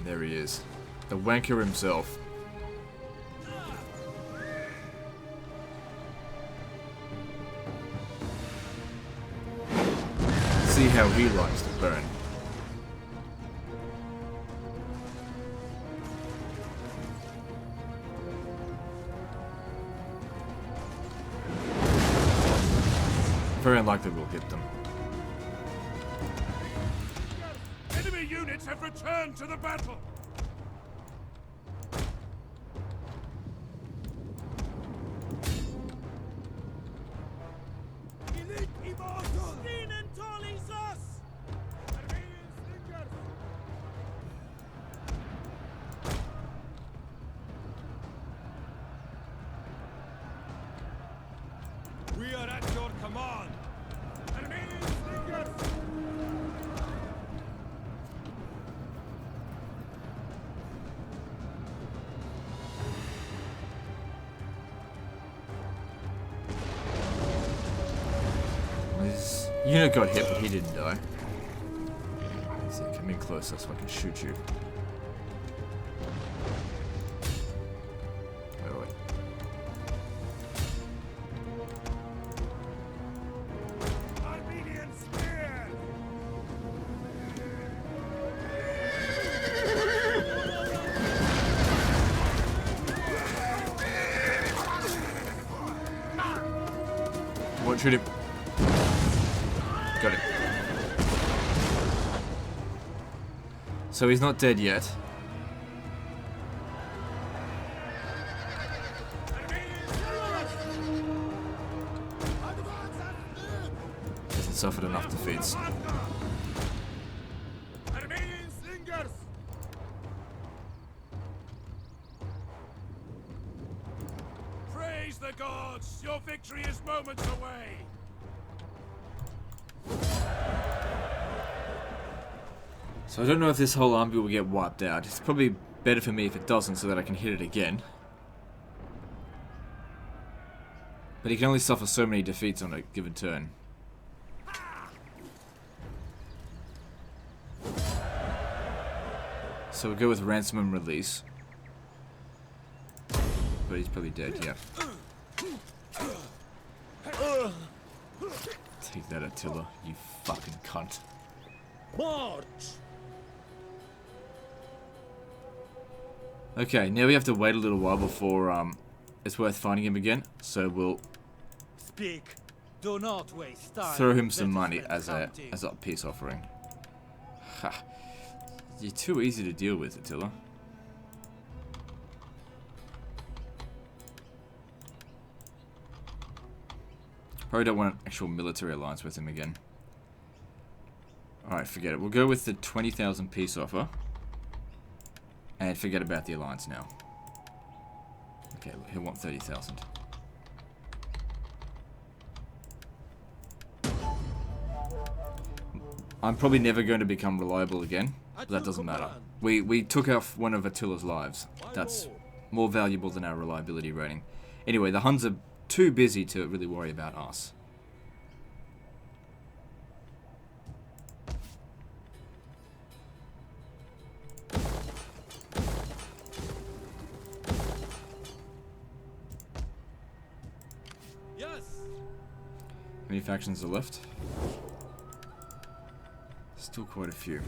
There he is. The wanker himself. See how he likes to burn. Very unlikely we'll hit them. Enemy units have returned to the battle! Unit got hit, but he didn't die. Let's see, come in closer so I can shoot you. Wait. Armenian spear! Won't shoot him. Got him. So he's not dead yet. Hasn't suffered enough defeats. Armenian slingers! Praise the gods! Your victory is moments away! So I don't know if this whole army will get wiped out. It's probably better for me if it doesn't so that I can hit it again. But he can only suffer so many defeats on a given turn. So we'll go with ransom and release. But he's probably dead, yeah. Take that, Attila, you fucking cunt. March! Okay, now we have to wait a little while before it's worth finding him again. So we'll Speak. Do not waste time. throw him some Let us money spend as a counting. peace offering. Ha. You're too easy to deal with, Attila. Probably don't want an actual military alliance with him again. Alright, forget it. We'll go with the 20,000 peace offer. And forget about the alliance now. Okay, he'll want 30,000. I'm probably never going to become reliable again, but that doesn't matter. We took off one of Attila's lives. That's more valuable than our reliability rating. Anyway, the Huns are too busy to really worry about us. Yes. How many factions are left? Still quite a few.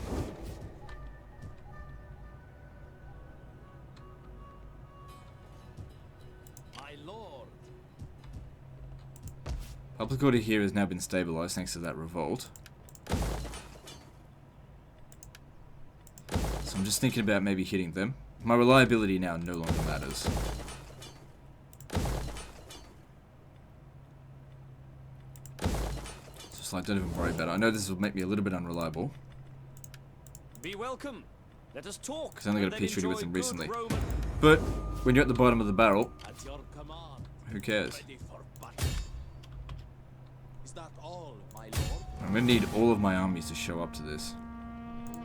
My lord. Public order here has now been stabilized thanks to that revolt. So I'm just thinking about maybe hitting them. My reliability now no longer matters. So I don't even worry about it. I know this will make me a little bit unreliable. Be welcome. Let us talk. Because I only got a and peace treaty then with them enjoy recently. good Roman- But when you're at the bottom of the barrel, At your command. who cares? Ready for battle. Is that all, my lord? I'm going to need all of my armies to show up to this.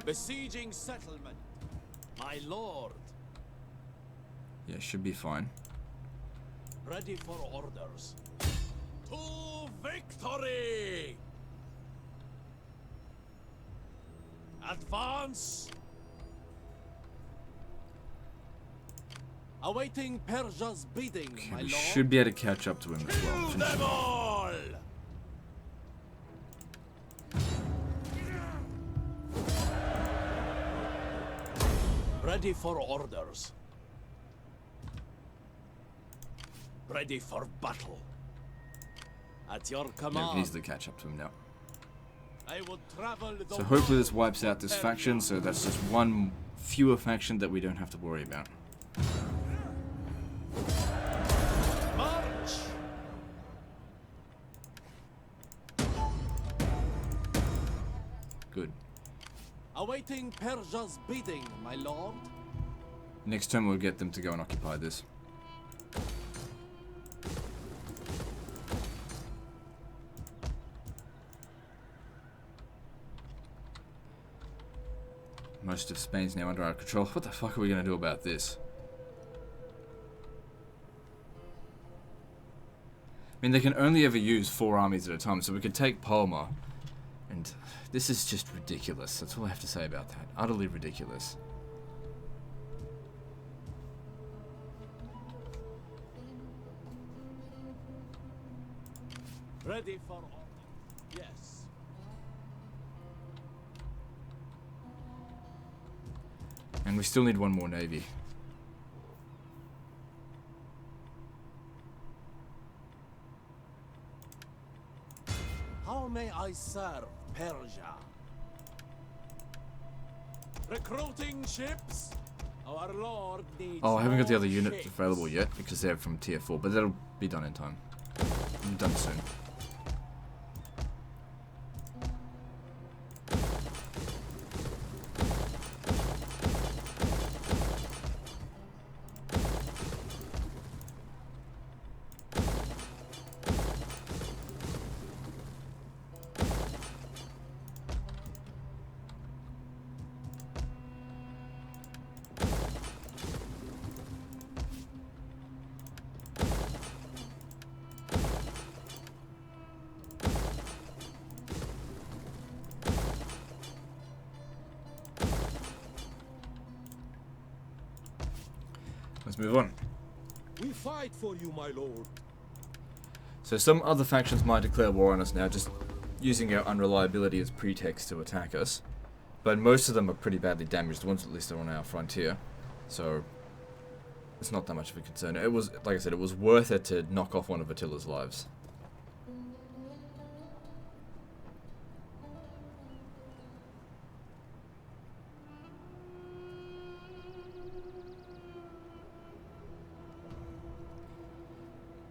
Besieging settlement. My lord. Yeah, should be fine. Ready for orders. To victory! Advance! Awaiting Persia's bidding, Okay, my we lord. should be able to catch up to him as well. Kill Finish them him off. all! Ready for orders. Ready for battle. At your Yeah, we command. can easily catch up to him now. I will travel the So hopefully this world wipes out this for faction, Persia. so that's just one fewer faction that we don't have to worry about. March! Good. Awaiting Persia's bidding, my lord. Next turn we'll get them to go and occupy this. Most of Spain's now under our control. What the fuck are we going to do about this? I mean, they can only ever use 4 armies at a time, so we could take Palma And this is just ridiculous. That's all I have to say about that. Utterly ridiculous. Ready for all. Yes. And we still need one more navy. How may I serve Persia? Recruiting ships? Our lord needs Oh, I haven't got the more other units ships. available yet because they're from tier 4, but that'll be done in time. Done soon. Let's move on. We fight for you, my lord. So some other factions might declare war on us now, just using our unreliability as pretext to attack us. But most of them are pretty badly damaged, the ones at least are on our frontier. So it's not that much of a concern. It was, like I said, it was worth it to knock off one of Attila's lives.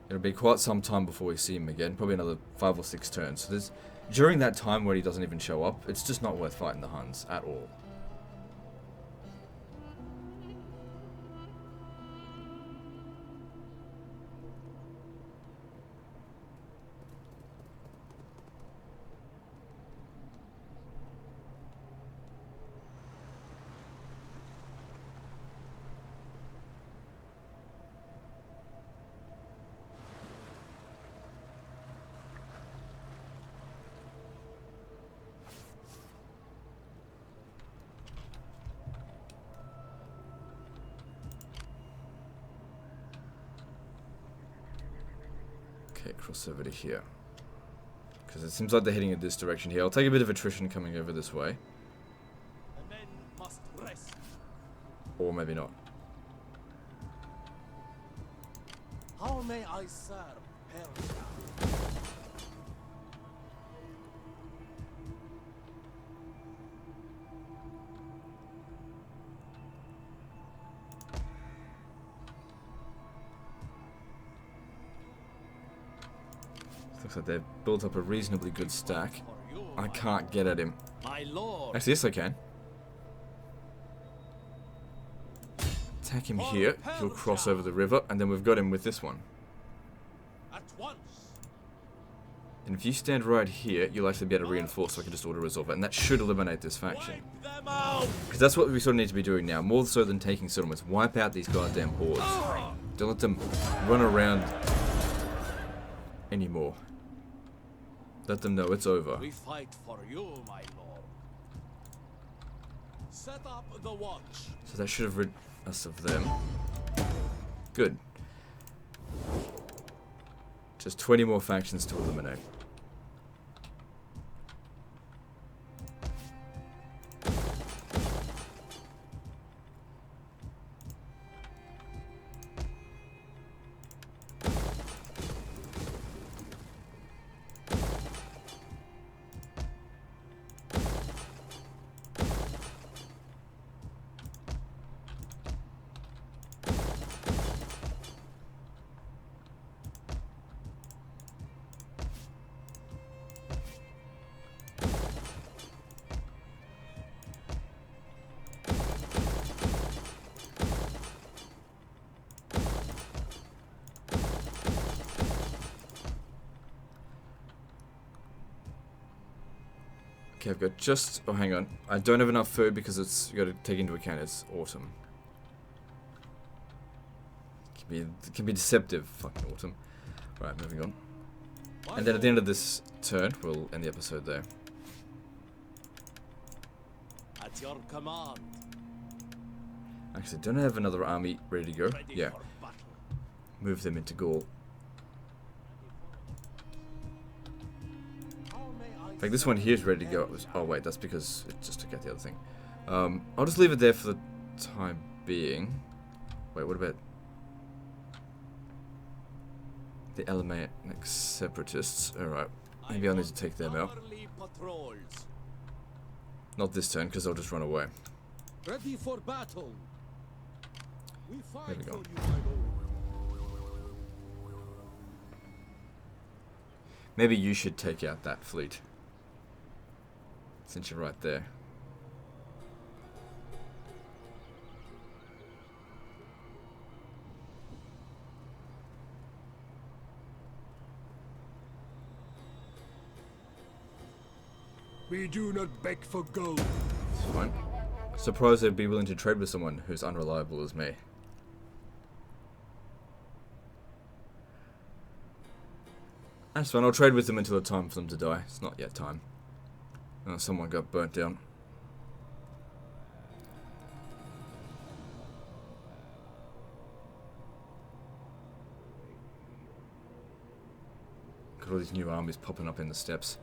It'll be quite some time before we see him again, probably another 5 or 6 turns. So there's, during that time where he doesn't even show up, it's just not worth fighting the Huns at all. Okay, cross over to here. Because it seems like they're heading in this direction here. I'll take a bit of attrition coming over this way. The men must rest. Or maybe not. How may I serve Persia? Looks like they've built up a reasonably good stack. For you, I can't get at him. my lord. Actually, yes I can. Attack him here. He'll cross over the river, and then we've got him with this one. At once. And if you stand right here, you'll actually be able to reinforce, so I can just auto-resolve it, and that should eliminate this faction. Wipe them out. Because that's what we sort of need to be doing now, more so than taking settlements. Wipe out these goddamn hordes. Don't let them run around anymore. Let them know it's over. We fight for you, my lord. Set up the watch. So that should have rid us of them. Good. Just 20 more factions to eliminate. Okay, I've got just... Oh, hang on. I don't have enough food because it's... You got to take into account it's autumn. It can be deceptive. Fucking autumn. Right, moving on. And then at the end of this turn, we'll end the episode there. At your command. Actually, don't I have another army ready to go? Ready Yeah. for battle. Move them into Gaul. In fact, this one here is ready to go. Oh wait, that's because it just took out the other thing. I'll just leave it there for the time being. Wait, what about the Alemannic separatists? Alright, maybe I'll need to take them out. Hourly patrols. Not this turn, because they'll just run away. Ready for battle. We There fight we for go. you, my lord. Maybe you should take out that fleet. Since you're right there. We do not beg for gold. It's fine. Surprised they'd be willing to trade with someone who's unreliable as me. That's fine, I'll trade with them until the time for them to die. It's not yet time. Oh, someone got burnt down. Got all these new armies popping up in the steppes.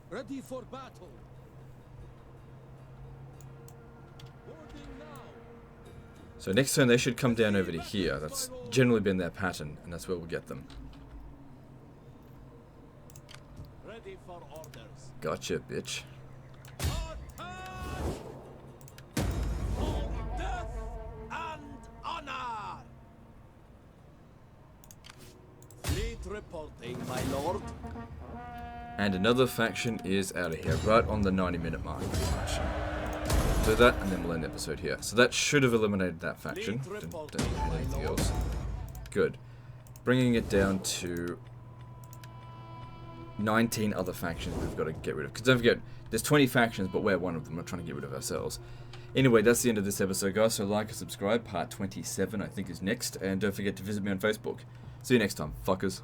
Ready for battle. Boarding now. So next turn they should come down over to here. That's generally been their pattern, and that's where we'll get them. Ready for orders. Gotcha, bitch. Attack! For death and honor! Fleet reporting, my lord. And another faction is out of here, right on the 90-minute mark, pretty much. Do that, and then we'll end the episode here. So that should have eliminated that faction. Don't have anything else. Good. Bringing it down to 19 other factions we've got to get rid of. Because don't forget, there's 20 factions, but we're one of them. We're trying to get rid of ourselves. Anyway, that's the end of this episode, guys. So like and subscribe. Part 27, I think, is next. And don't forget to visit me on Facebook. See you next time, fuckers.